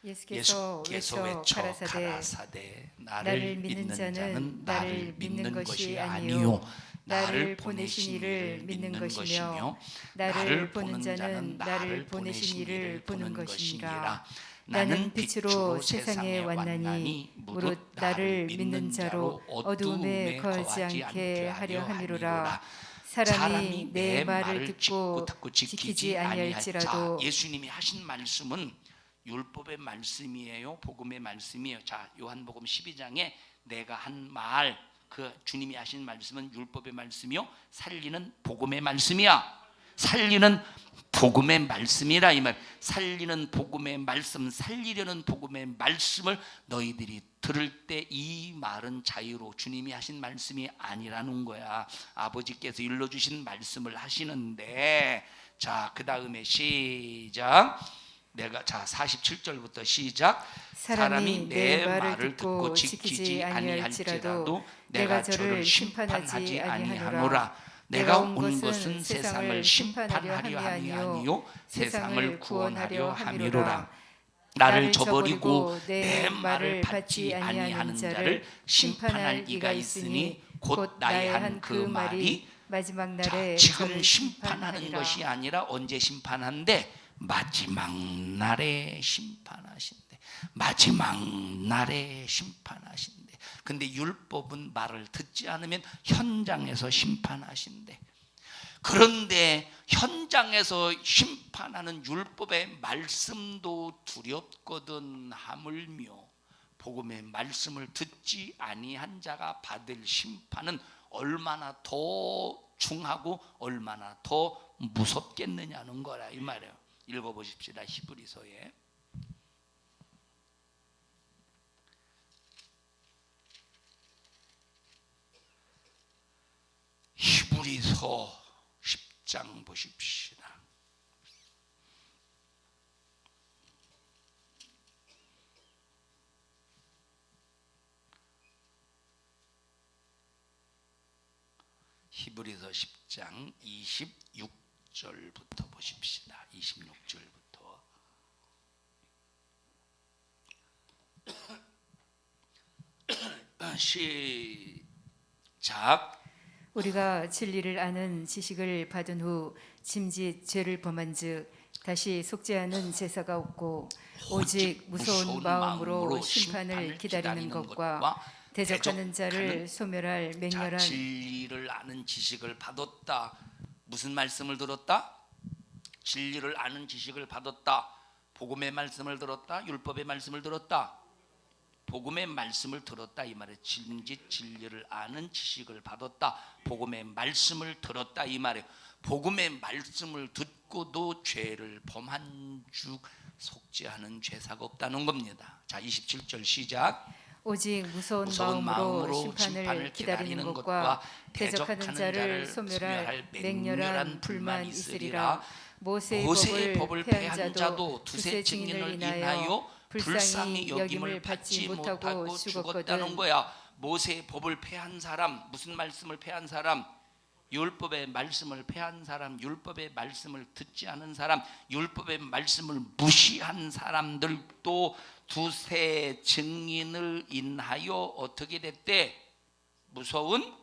Speaker 2: 예수께서 외쳐 가라사대 나를 믿는 자는 나를 믿는 것이 아니요 나를 보내신 이를 믿는 것이며 나를 보는 자는 나를 보내신 이를 보는 것이니라. 나는 빛으로 세상에 왔나니 무릇 나를 믿는 자로 어두움에 거하지 않게 하려 함이로라. 사람이 내 말을 듣고 지키지 아니할지라도.
Speaker 1: 예수님이 하신 말씀은 율법의 말씀이에요, 복음의 말씀이에요. 자, 요한복음 12장에 내가 한 말, 그 주님이 하신 말씀은 율법의 말씀이요 살리는 복음의 말씀이야. 살리는 복음의 말씀이라 이 말. 살리는 복음의 말씀, 살리려는 복음의 말씀을 너희들이 들을 때 이 말은 자유로 주님이 하신 말씀이 아니라는 거야. 아버지께서 일러주신 말씀을 하시는데, 자, 그 다음에 시작. 내가, 자, 47절부터 시작. 사람이 내 말을 듣고 지키지 아니할지라도 내가 저를 심판하지 아니하노라. 내가 온 것은 세상을 심판하려 함이 아니요 세상을 구원하려 함이로라. 나를 저버리고 내 말을 받지 아니하는 자를 심판할 이가 있으니 곧 나의 한 그 말이
Speaker 2: 마지막
Speaker 1: 자,
Speaker 2: 날에
Speaker 1: 지금
Speaker 2: 저를
Speaker 1: 심판하는
Speaker 2: 심판하리라.
Speaker 1: 것이 아니라 언제 심판한대? 마지막 날에 심판하신대. 마지막 날에 심판하신대. 근데 율법은 말을 듣지 않으면 현장에서 심판하신대. 그런데 현장에서 심판하는 율법의 말씀도 두렵거든. 하물며 복음의 말씀을 듣지 아니한 자가 받을 심판은 얼마나 더 중하고 얼마나 더 무섭겠느냐는 거라 이 말이에요. 읽어보십시다. 히브리서에 히브리서 10장 보십시다. 히브리서 10장 26절부터 보십시다. 26절부터 시작.
Speaker 2: 우리가 진리를 아는 지식을 받은 후 짐짓 죄를 범한즉 다시 속죄하는 제사가 없고 오직 무서운 마음으로 심판을 기다리는 것과 대적하는 자를 소멸할
Speaker 1: 자,
Speaker 2: 맹렬한
Speaker 1: 진리를 아는 지식을 받았다. 무슨 말씀을 들었다? 진리를 아는 지식을 받았다. 복음의 말씀을 들었다. 율법의 말씀을 들었다. 복음의 말씀을 들었다 이 말이에요. 진짓 진리를 아는 지식을 받았다. 복음의 말씀을 들었다 이 말이에요. 복음의 말씀을 듣고도 죄를 범한 즉 속죄하는 죄사가 없다는 겁니다. 자, 27절 시작.
Speaker 2: 오직 무서운 마음으로 심판을 기다리는 것과 대적하는 자를 소멸할 맹렬한 불만이 있으리라. 모세의 법을 폐한 자도 두세 증인을 인하여 불쌍히 여김을 받지 못하고
Speaker 1: 죽었다는 거야. 모세의 법을 폐한 사람, 무슨 말씀을 폐한 사람? 율법의 말씀을 폐한 사람, 율법의 말씀을 듣지 않은 사람, 율법의 말씀을 무시한 사람들도 두세 증인을 인하여 어떻게 됐대? 무서운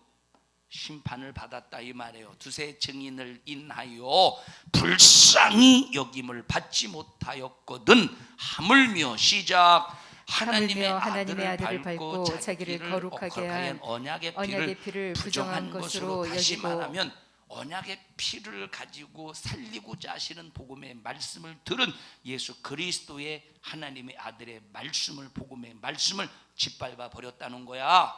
Speaker 1: 심판을 받았다 이 말이에요. 두세 증인을 인하여 불쌍히 여김을 받지 못하였거든. 하물며 시작. 하나님의 아들을 밟고 자기를 거룩하게 한 언약의 피를 부정한 것으로 다시 말하면 언약의 피를 가지고 살리고자 하시는 복음의 말씀을 들은 예수 그리스도의 하나님의 아들의 말씀을, 복음의 말씀을 짓밟아 버렸다는 거야.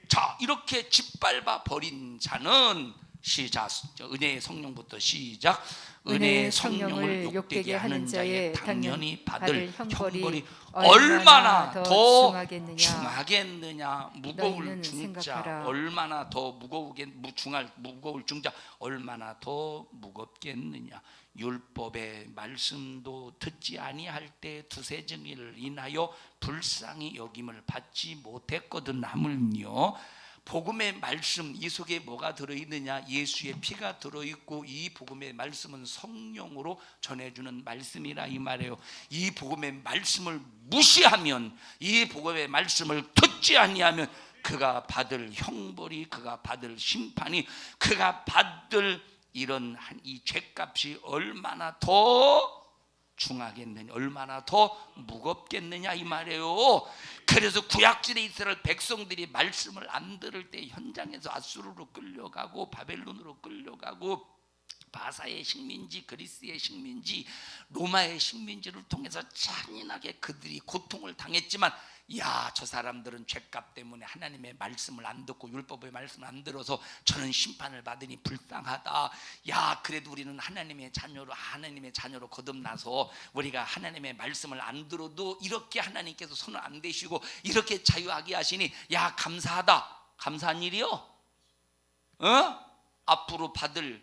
Speaker 1: 자, 이렇게 짓밟아 버린 자는 시작. 은혜의 성령부터 시작. 은혜의 성령을 욕되게 하는 자의 당연히 받을 형벌이 얼마나 더 중하겠느냐. 무거울 중자 얼마나 더 무거울 중자 얼마나 더 무겁겠느냐. 율법의 말씀도 듣지 아니할 때 두세 증인을 인하여 불쌍히 여김을 받지 못했거든. 하물며 복음의 말씀, 이 속에 뭐가 들어있느냐? 예수의 피가 들어있고 이 복음의 말씀은 성령으로 전해주는 말씀이라 이 말이에요. 이 복음의 말씀을 무시하면, 이 복음의 말씀을 듣지 아니하면 그가 받을 형벌이, 그가 받을 심판이, 그가 받을 이런 이 죄값이 얼마나 더 중하겠느냐, 얼마나 더 무겁겠느냐 이 말이에요. 그래서 구약시대 이스라엘 백성들이 말씀을 안 들을 때 현장에서 아수르로 끌려가고 바벨론으로 끌려가고 바사의 식민지, 그리스의 식민지, 로마의 식민지를 통해서 잔인하게 그들이 고통을 당했지만, 야, 저 사람들은 죄값 때문에 하나님의 말씀을 안 듣고 율법의 말씀을 안 들어서 저는 심판을 받으니 불쌍하다. 야, 그래도 우리는 하나님의 자녀로 거듭나서 우리가 하나님의 말씀을 안 들어도 이렇게 하나님께서 손을 안 대시고 이렇게 자유하게 하시니, 야, 감사하다. 감사한 일이요. 앞으로 받을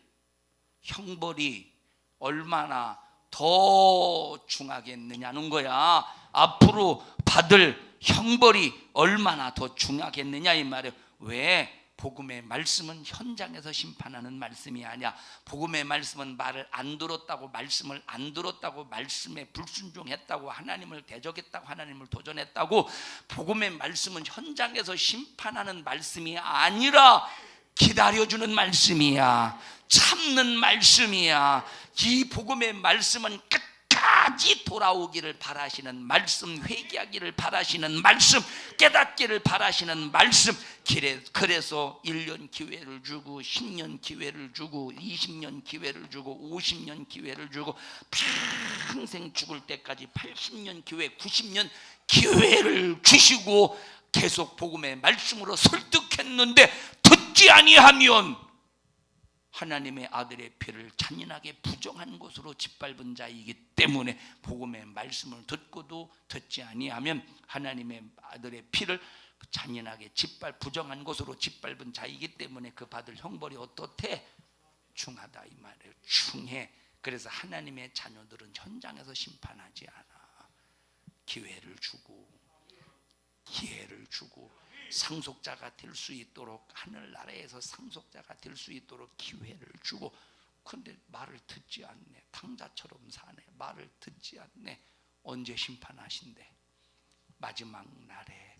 Speaker 1: 형벌이 얼마나 더 중하겠느냐는 거야. 앞으로 받을 형벌이 얼마나 더 중하겠느냐 이 말이에요. 왜? 복음의 말씀은 현장에서 심판하는 말씀이 아니야. 복음의 말씀은 말을 안 들었다고, 말씀을 안 들었다고, 말씀에 불순종했다고, 하나님을 대적했다고, 하나님을 도전했다고, 복음의 말씀은 현장에서 심판하는 말씀이 아니라 기다려주는 말씀이야. 참는 말씀이야. 이 복음의 말씀은 끝까지 돌아오기를 바라시는 말씀, 회개하기를 바라시는 말씀, 깨닫기를 바라시는 말씀. 그래서 1년 기회를 주고 10년 기회를 주고 20년 기회를 주고 50년 기회를 주고 평생 죽을 때까지 80년 기회, 90년 기회를 주시고 계속 복음의 말씀으로 설득했는데 듣지 아니하면 하나님의 아들의 피를 잔인하게 부정한 것으로 짓밟은 자이기 때문에, 복음의 말씀을 듣고도 듣지 아니하면 하나님의 아들의 피를 잔인하게 부정한 것으로 짓밟은 자이기 때문에 그 받을 형벌이 어떻대? 중하다 이 말이에요. 중해. 그래서 하나님의 자녀들은 현장에서 심판하지 않아. 기회를 주고 기회를 주고 상속자가 될 수 있도록, 하늘나라에서 상속자가 될 수 있도록 기회를 주고, 근데 말을 듣지 않네. 탕자처럼 사네. 말을 듣지 않네. 언제 심판하신대? 마지막 날에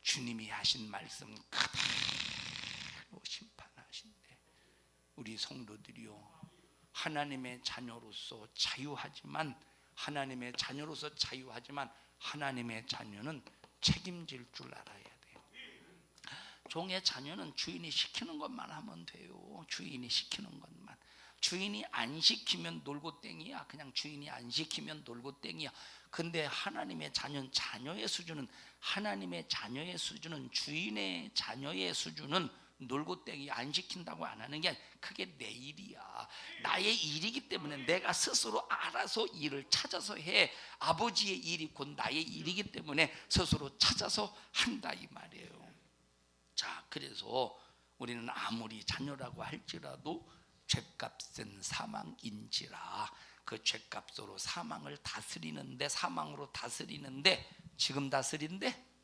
Speaker 1: 주님이 하신 말씀 그대로 심판하신대. 우리 성도들이요, 하나님의 자녀로서 자유하지만 하나님의 자녀는 책임질 줄 알아야 돼요. 종의 자녀는 주인이 시키는 것만 하면 돼요. 주인이 시키는 것만. 주인이 안 시키면 놀고 땡이야. 그냥 주인이 안 시키면 놀고 땡이야. 근데 하나님의 자녀의 수준은 주인의 자녀의 수준은 놀고 땡이. 안 시킨다고 안 하는 게 아니라 그게 내 일이야. 나의 일이기 때문에 내가 스스로 알아서 일을 찾아서 해. 아버지의 일이 곧 나의 일이기 때문에 스스로 찾아서 한다 이 말이에요. 자, 그래서 우리는 아무리 자녀라고 할지라도 죄값은 사망인지라, 그 죄값으로 사망으로 다스리는데 지금 다스린데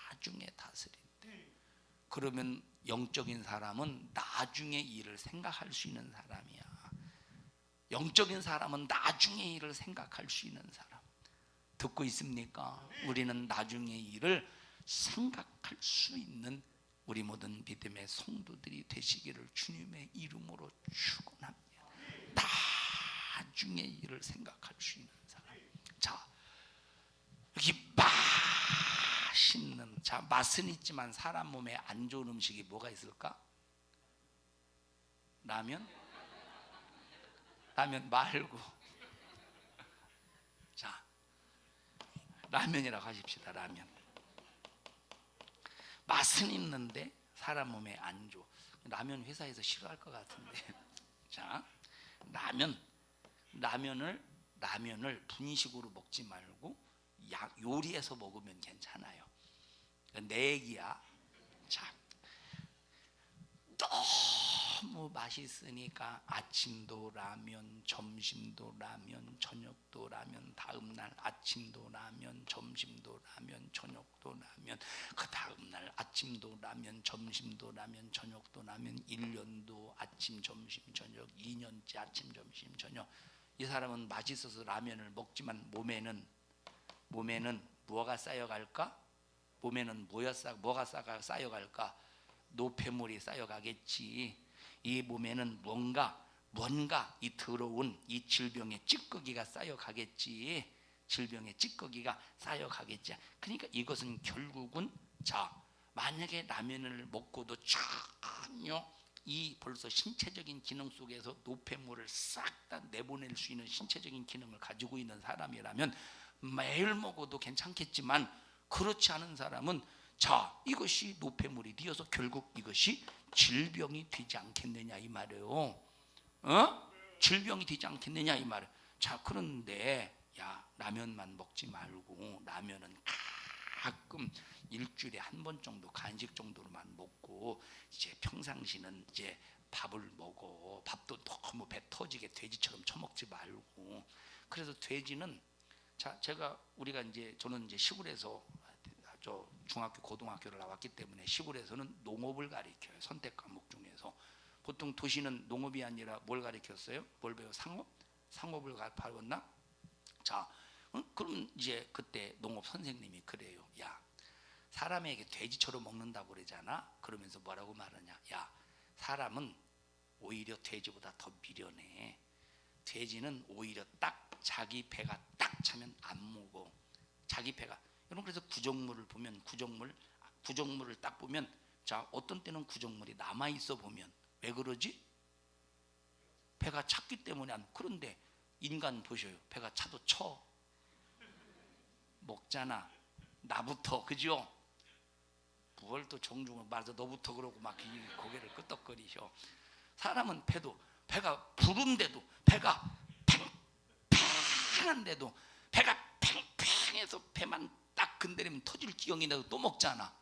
Speaker 1: 나중에 다스린대. 그러면 영적인 사람은 나중에 일을 생각할 수 있는 사람이야. 영적인 사람은 나중에 일을 생각할 수 있는 사람. 듣고 있습니까? 우리는 나중의 일을 생각할 수 있는 우리 모든 믿음의 성도들이 되시기를 주님의 이름으로 축원합니다. 나중의 일을 생각할 수 있는 사람. 자, 여기 맛있는, 자, 맛은 있지만 사람 몸에 안 좋은 음식이 뭐가 있을까? 라면 말고, 자, 라면이라고 하십시다. 라면. 맛은 있는데 사람 몸에 안 좋아. 라면 회사에서 싫어할 것 같은데. 자, 라면을 분식으로 먹지 말고 요리해서 먹으면 괜찮아요. 내 얘기야. 자, 너무 맛있으니까 아침도 라면, 점심도 라면, 저녁도 라면, 다음날 아침도 라면, 점심도 라면, 저녁도 라면, 그 다음날 아침도 라면, 점심도 라면, 저녁도 라면, 1년도 아침, 점심, 저녁, 2년째 아침, 점심, 저녁. 이 사람은 맛있어서 라면을 먹지만 몸에는 뭐가 쌓여갈까? 몸에는 뭐가 쌓여갈까? 노폐물이 쌓여가겠지. 이 몸에는 뭔가 이 더러운 이 질병의 찌꺼기가 쌓여가겠지. 그러니까 이것은 결국은, 자, 만약에 라면을 먹고도 전혀 이 벌써 신체적인 기능 속에서 노폐물을 싹 다 내보낼 수 있는 신체적인 기능을 가지고 있는 사람이라면 매일 먹어도 괜찮겠지만, 그렇지 않은 사람은 자, 이것이 노폐물이 되어서 결국 이것이 질병이 되지 않겠느냐 이 말이에요. 질병이 되지 않겠느냐 이 말이에요. 자, 그런데 야, 라면만 먹지 말고 라면은 가끔 일주일에 한 번 정도 간식 정도로만 먹고 이제 평상시는 이제 밥을 먹어. 밥도 너무 배 터지게 돼지처럼 처먹지 말고. 그래서 돼지는 자, 우리가 이제 저는 이제 시골에서 저 중학교 고등학교를 나왔기 때문에 시골에서는 농업을 가르쳐요. 선택 과목 중에서. 보통 도시는 농업이 아니라 뭘 가르쳤어요? 뭘 배워? 상업을 배웠나? 자, 그럼 이제 그때 농업 선생님이 그래요. 야, 사람에게 돼지처럼 먹는다고 그러잖아. 그러면서 뭐라고 말하냐? 야, 사람은 오히려 돼지보다 더 미련해. 돼지는 오히려 딱 자기 배가 딱 차면 안 먹어. 자기 배가. 여러분, 그래서 구정물을 보면 구정물을 딱 보면, 자, 어떤 때는 구정물이 남아 있어 보면 왜 그러지? 배가 찼기 때문에 안. 그런데 인간 보셔요. 배가 차도 쳐 먹잖아. 나부터, 그죠? 뭘 또 정중을 말해서 너부터 그러고 막 고개를 끄덕거리셔. 사람은 배가 부른데도, 배가 팽팽한데도, 배가 팽팽해서 배만 딱 건드리면 터질 지경인데도 또 먹잖아.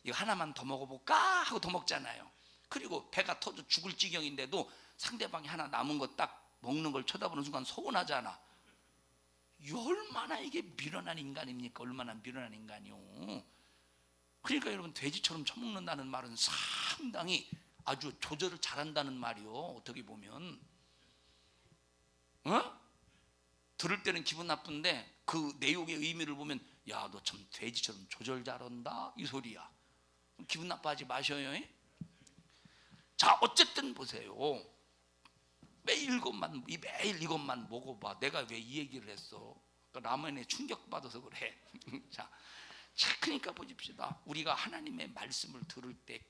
Speaker 1: 이거 하나만 더 먹어볼까 하고 더 먹잖아요. 그리고 배가 터져 죽을 지경인데도 상대방이 하나 남은 거 딱 먹는 걸 쳐다보는 순간 서운하잖아. 얼마나 이게 미련한 인간입니까? 얼마나 미련한 인간이요. 그러니까 여러분, 돼지처럼 처먹는다는 말은 상당히 아주 조절을 잘한다는 말이요. 어떻게 보면 들을 때는 기분 나쁜데 그 내용의 의미를 보면, 야, 너 참 돼지처럼 조절 잘한다 이 소리야. 기분 나빠하지 마셔요. 자, 어쨌든 보세요. 매일 이것만 먹어봐. 내가 왜 이 얘기를 했어? 라면에 충격받아서 그래. 자, 그러니까 보십시다. 우리가 하나님의 말씀을 들을 때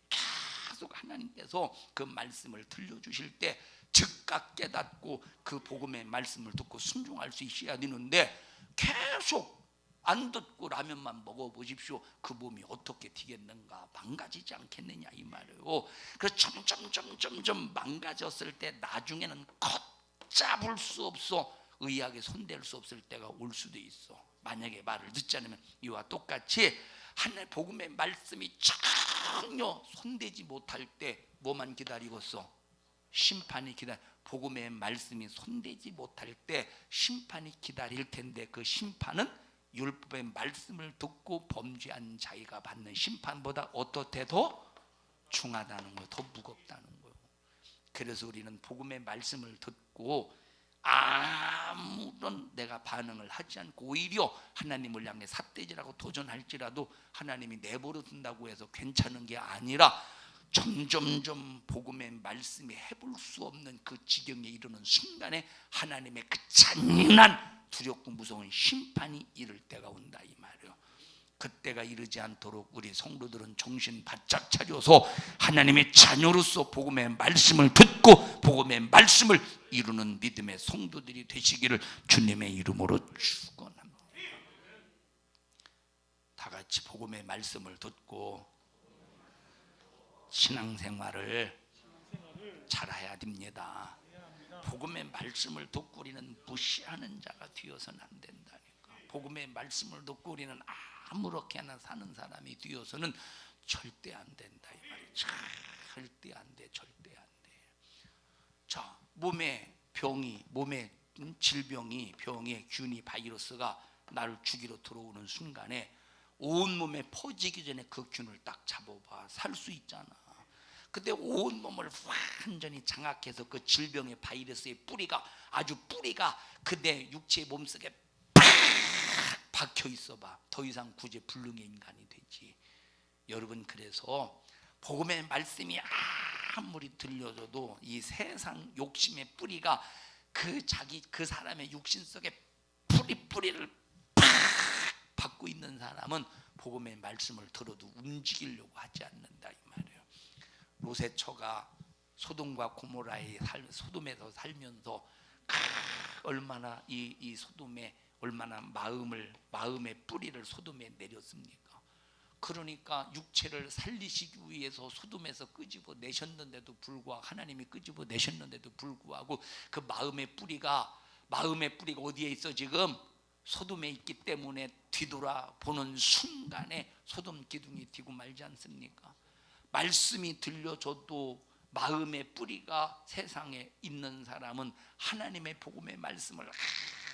Speaker 1: 계속 하나님께서 그 말씀을 들려주실 때 즉각 깨닫고 그 복음의 말씀을 듣고 순종할 수 있어야 되는데, 계속 안 듣고 라면만 먹어보십시오. 그 몸이 어떻게 되겠는가? 망가지지 않겠느냐 이 말이에요. 그래서 점점 망가졌을 때 나중에는 걷잡을 수 없어 의학에 손댈 수 없을 때가 올 수도 있어. 만약에 말을 듣지 않으면 이와 똑같이 하나님의 복음의 말씀이 전혀 손대지 못할 때 뭐만 기다리겠어? 심판이 복음의 말씀이 손대지 못할 때 심판이 기다릴 텐데, 그 심판은 율법의 말씀을 듣고 범죄한 자기가 받는 심판보다 어떻대도 중하다는 거예요. 더 무겁다는 거예요. 그래서 우리는 복음의 말씀을 듣고 아무런 내가 반응을 하지 않고 오히려 하나님을 향해 삿대질하고 도전할지라도 하나님이 내버려 둔다고 해서 괜찮은 게 아니라 점점점 복음의 말씀이 해볼 수 없는 그 지경에 이르는 순간에 하나님의 그 잔인한 두렵고 무서운 심판이 이를 때가 온다 이 말이에요. 그때가 이르지 않도록 우리 성도들은 정신 바짝 차려서 하나님의 자녀로서 복음의 말씀을 듣고 복음의 말씀을 이루는 믿음의 성도들이 되시기를 주님의 이름으로 축원합니다. 다 같이 복음의 말씀을 듣고 신앙생활을 잘해야 됩니다. 복음의 말씀을 듣고 우리는 무시하는 자가 되어서는 안 된다니까. 복음의 말씀을 듣고 우리는 아무렇게나 사는 사람이 되어서는 절대 안 된다 이 말이에요. 절대 안 돼, 절대 안 돼. 자, 몸에 질병이, 병의 균이, 바이러스가 나를 죽이러 들어오는 순간에 온 몸에 퍼지기 전에 그 균을 딱 잡아봐. 살 수 있잖아. 근데 온 몸을 완전히 장악해서 그 질병의 바이러스의 뿌리가 그내 육체의 몸속에 팍 박혀 있어봐. 더 이상 구제불능의 인간이 되지. 여러분, 그래서 복음의 말씀이 아무리 들려줘도 이 세상 욕심의 뿌리가 그 사람의 육신 속에 뿌리를 팍 받고 있는 사람은 복음의 말씀을 들어도 움직이려고 하지 않는다 이 말이에요. 롯의 처가 소돔과 고모라의 소돔에서 살면서 얼마나 이 소돔에 얼마나 마음의 뿌리를 소돔에 내렸습니까? 그러니까 육체를 살리시기 위해서 소돔에서 끄집어 내셨는데도 불구하고 하나님이 끄집어 내셨는데도 불구하고 그 마음의 뿌리가 어디에 있어? 지금 소돔에 있기 때문에 뒤돌아보는 순간에 소돔 기둥이 뛰고 말지 않습니까? 말씀이 들려줘도 마음의 뿌리가 세상에 있는 사람은 하나님의 복음의 말씀을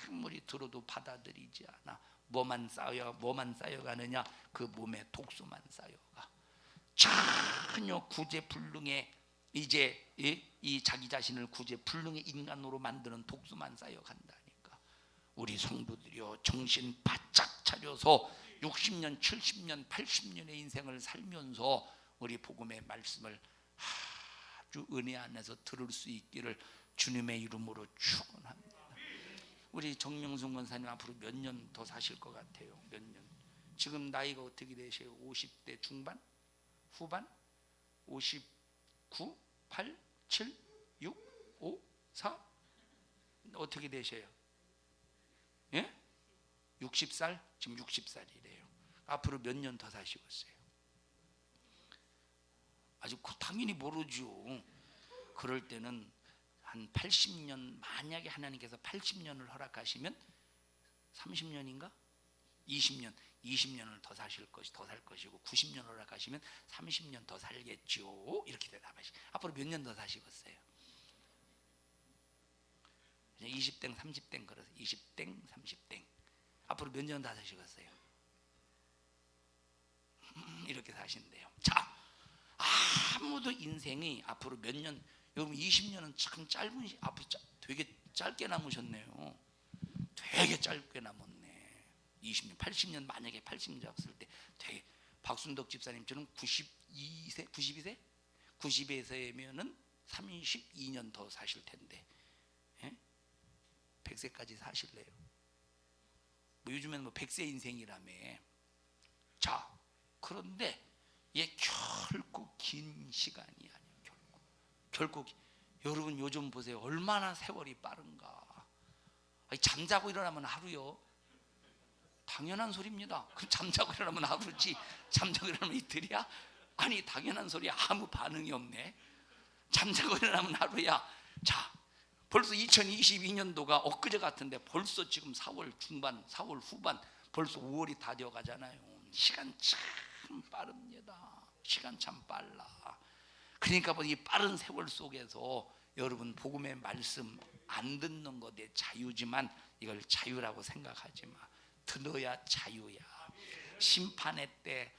Speaker 1: 아무리 들어도 받아들이지 않아. 뭐만 쌓여가느냐? 그 몸에 독소만 쌓여가. 전혀 구제불능의 이제 이 자기 자신을 구제불능의 인간으로 만드는 독소만 쌓여간다니까. 우리 성도들이여 정신 바짝 차려서 60년, 70년, 80년의 인생을 살면서 우리 복음의 말씀을 아주 은혜 안에서 들을 수 있기를 주님의 이름으로 축원합니다. 우리 정명순 권사님 앞으로 몇 년 더 사실 것 같아요? 몇 년? 지금 나이가 어떻게 되세요? 50대 중반? 후반? 59? 8? 7? 6? 5? 4? 어떻게 되세요? 예? 60살? 지금 60살이래요. 앞으로 몇 년 더 사시겠어요? 아직 당연히 모르죠. 그럴 때는 한 80년, 만약에 하나님께서 80년을 허락하시면 30년인가? 20년을 더 살 것이고 90년 허락하시면 30년 더 살겠죠. 이렇게 대답하시. 앞으로 몇 년 더 사시겠어요? 20땡, 30땡 그래서 20땡, 30땡. 앞으로 몇 년 더 사시겠어요? 이렇게 사신대요. 자, 아무도 인생이 앞으로 몇 년, 여러분 20년은 참 짧은 앞으로 되게 짧게 남으셨네요. 되게 짧게 남았네. 20년, 80년 만약에 80년 잡았을 때 되게 박순덕 집사님처럼 92세? 90세면은 32년 더 사실 텐데. 예? 100세까지 사실래요? 뭐 요즘에는 뭐 100세 인생이라며. 자, 그런데 이게 결코 긴 시간이 아니에요. 결코 여러분 요즘 보세요. 얼마나 세월이 빠른가. 아니, 잠자고 일어나면 하루요. 당연한 소리입니다. 그럼 잠자고 일어나면 하루지. 잠자고 일어나면 이틀이야? 아니 당연한 소리야. 아무 반응이 없네. 잠자고 일어나면 하루야. 자, 벌써 2022년도가 엊그제 같은데 벌써 지금 4월 중반, 4월 후반, 벌써 5월이 다 되어 가잖아요. 시간 참 빠릅니다. 시간 참 빨라. 그러니까 이 빠른 세월 속에서 여러분 복음의 말씀 안 듣는 것에 자유지만 이걸 자유라고 생각하지 마. 들어야 자유야. 심판의 때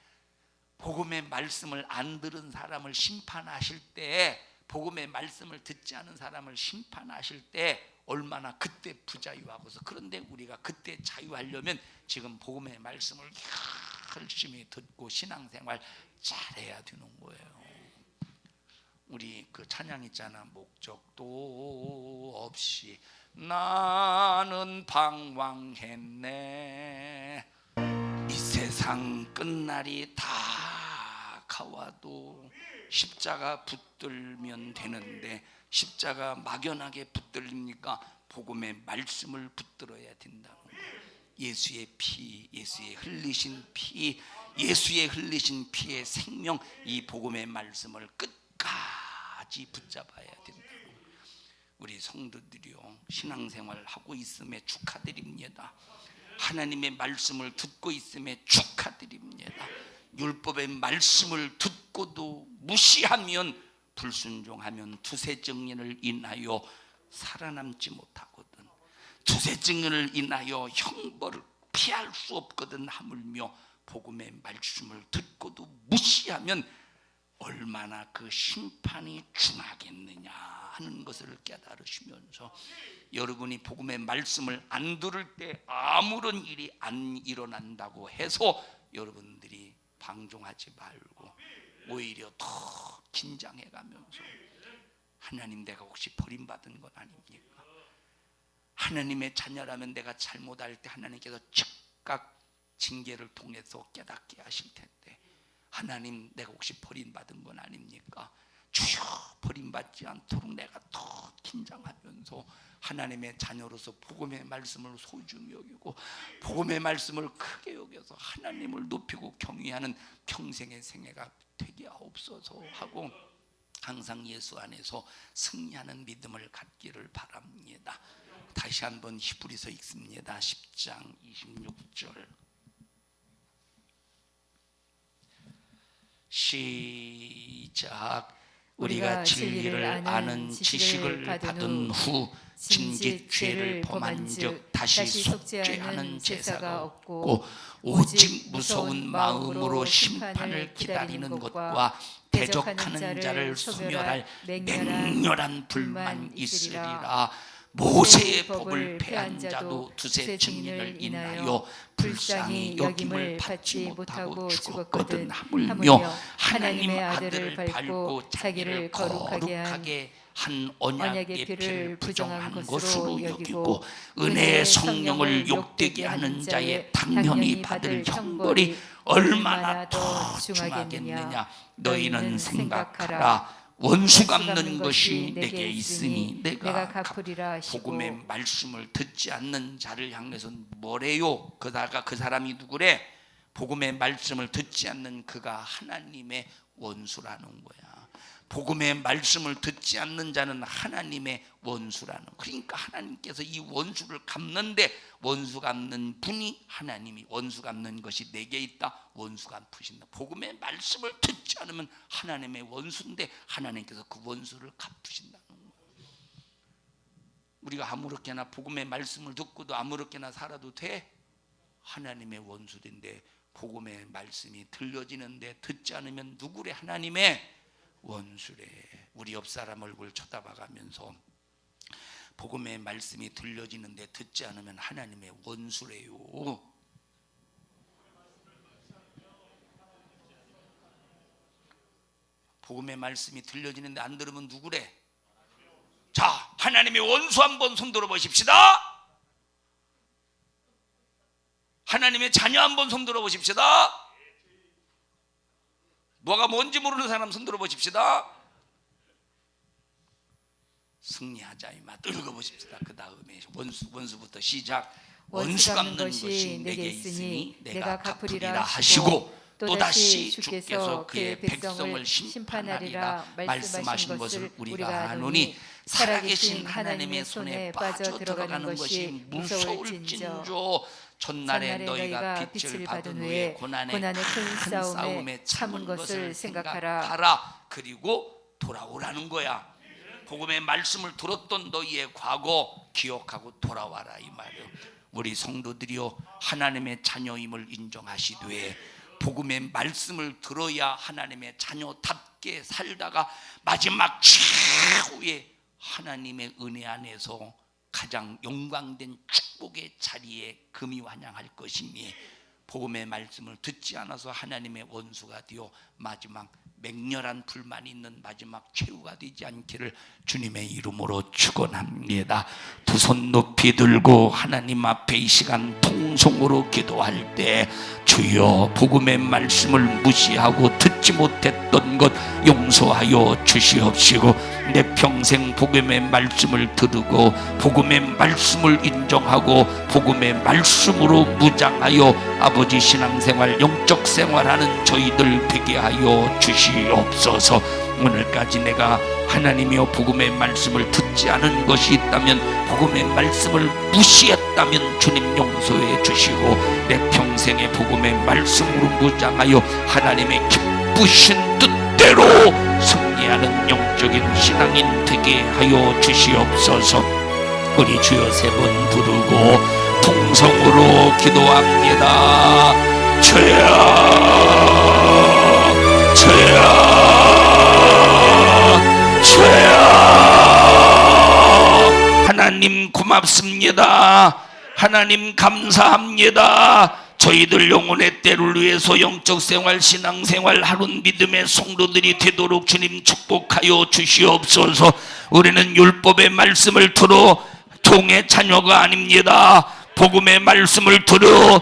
Speaker 1: 복음의 말씀을 안 들은 사람을 심판하실 때, 복음의 말씀을 듣지 않은 사람을 심판하실 때 얼마나 그때 부자유하고서. 그런데 우리가 그때 자유하려면 지금 복음의 말씀을 열심히 듣고 신앙생활 잘해야 되는 거예요. 우리 그 찬양 있잖아. 목적도 없이 나는 방황했네. 이 세상 끝날이 다 가와도 십자가 붙들면 되는데 십자가 막연하게 붙들리니까 복음의 말씀을 붙들어야 된다는 거예요. 예수의 피, 예수의 흘리신 피, 예수의 흘리신 피의 생명, 이 복음의 말씀을 끝까지 붙잡아야 된다는 거예요. 우리 성도들이요, 신앙생활 하고 있음에 축하드립니다. 하나님의 말씀을 듣고 있음에 축하드립니다. 율법의 말씀을 듣고도 무시하면, 불순종하면 두세 증인을 인하여 살아남지 못하거든. 두세 증인을 인하여 형벌을 피할 수 없거든. 하물며 복음의 말씀을 듣고도 무시하면 얼마나 그 심판이 중하겠느냐 하는 것을 깨달으시면서, 여러분이 복음의 말씀을 안 들을 때 아무런 일이 안 일어난다고 해서 여러분들이 방종하지 말고 오히려 더 긴장해가면서, 하나님 내가 혹시 버림받은 건 아닙니까? 하나님의 자녀라면 내가 잘못할 때 하나님께서 즉각 징계를 통해서 깨닫게 하실 텐데, 하나님 내가 혹시 버림받은 건 아닙니까? 주여 버림받지 않도록 내가 더 긴장하면서 하나님의 자녀로서 복음의 말씀을 소중히 여기고 복음의 말씀을 크게 여겨서 하나님을 높이고 경외하는 평생의 생애가 되게 하옵소서 하고, 항상 예수 안에서 승리하는 믿음을 갖기를 바랍니다. 다시 한번 히브리서 읽습니다. 10장 26절 시작. 우리가 진리를 아는 지식을 받은 후 짐짓 죄를 범한즉 다시 속죄하는 제사가 없고 오직 무서운 마음으로 심판을 기다리는 것과 대적하는 자를 소멸할 맹렬한 불만 있으리라. 모세의 법을 폐한 자도 두세 증인을 인하여 불쌍히 여김을 받지 못하고 죽었거든. 하물며 하나님의 아들을 밟고 자기를 거룩하게 한 언약의 피를 부정한 것으로 여기고 은혜의 성령을 욕되게 하는 자의 당연히 받을 형벌이 얼마나 더 중하겠느냐. 너희는 생각하라. 원수 갚는 것이 내게 있으니 내가 갚으리라. 복음의 말씀을 듣지 않는 자를 향해서 뭐래요? 그다가 그 사람이 누구래? 복음의 말씀을 듣지 않는 그가 하나님의 원수라는 거야. 복음의 말씀을 듣지 않는 자는 하나님의 원수라는, 그러니까 하나님께서 이 원수를 갚는데, 원수 갚는 분이 하나님이, 원수 갚는 것이 내게 있다, 원수 갚으신다. 복음의 말씀을 듣지 않으면 하나님의 원수인데 하나님께서 그 원수를 갚으신다는 거예요. 우리가 아무렇게나 복음의 말씀을 듣고도 아무렇게나 살아도 돼? 하나님의 원수인데 복음의 말씀이 들려지는데 듣지 않으면 누구래? 하나님의 원수래. 우리 옆 사람 얼굴 쳐다봐가면서 복음의 말씀이 들려지는데 듣지 않으면 하나님의 원수래요. 복음의 말씀이 들려지는데 안 들으면 누구래? 자, 하나님의 원수 한번 손들어 보십시다. 하나님의 자녀 한번 손들어 보십시다. 뭐가 뭔지 모르는 사람 손들어 보십시다. 승리하자 이마 들고 보십시다. 그 다음에 원수부터 시작. 원수 갚는 것이 내게 있으니 내가 갚으리라 하시고 또다시 주께서 그의 백성을 심판하리라 말씀하신 것을 우리가 아노니 살아계신 하나님의 손에 빠져 들어가는 것이 무서울진저. 전날에 너희가 빛을 받은 후에 고난의 큰 싸움에 참은 것을 생각하라. 그리고 돌아오라는 거야. 복음의 말씀을 들었던 너희의 과거 기억하고 돌아와라 이 말이에요. 우리 성도들이요, 하나님의 자녀임을 인정하시되 복음의 말씀을 들어야 하나님의 자녀답게 살다가 마지막 최후의 하나님의 은혜 안에서 가장 영광된 축복의 자리에 금이 환영할 것이니, 복음의 말씀을 듣지 않아서 하나님의 원수가 되어 마지막 맹렬한 불만이 있는 마지막 최후가 되지 않기를 주님의 이름으로 축원합니다. 두 손 높이 들고 하나님 앞에 이 시간 통성으로 기도할 때 주여 복음의 말씀을 무시하고 듣지 못했던 것 용서하여 주시옵시고, 내 평생 복음의 말씀을 들으고 복음의 말씀을 인정하고 복음의 말씀으로 무장하여 아버지 신앙생활 영적 생활하는 저희들 되게 하여 주시옵소서. 오늘까지 내가 하나님이여 복음의 말씀을 듣지 않은 것이 있다면, 복음의 말씀을 무시했다면 주님 용서해 주시고 내 평생의 복음의 말씀으로 무장하여 하나님의 기쁘신 뜻대로 승리하는 영적인 신앙인 되게 하여 주시옵소서. 우리 주여 세 번 부르고 통성으로 기도합니다. 주여 주여 주여. 하나님 고맙습니다. 하나님 감사합니다. 저희들 영혼의 때를 위해서 영적 생활, 신앙 생활 하는 믿음의 성도들이 되도록 주님 축복하여 주시옵소서. 우리는 율법의 말씀을 들어 종의 자녀가 아닙니다. 복음의 말씀을 들어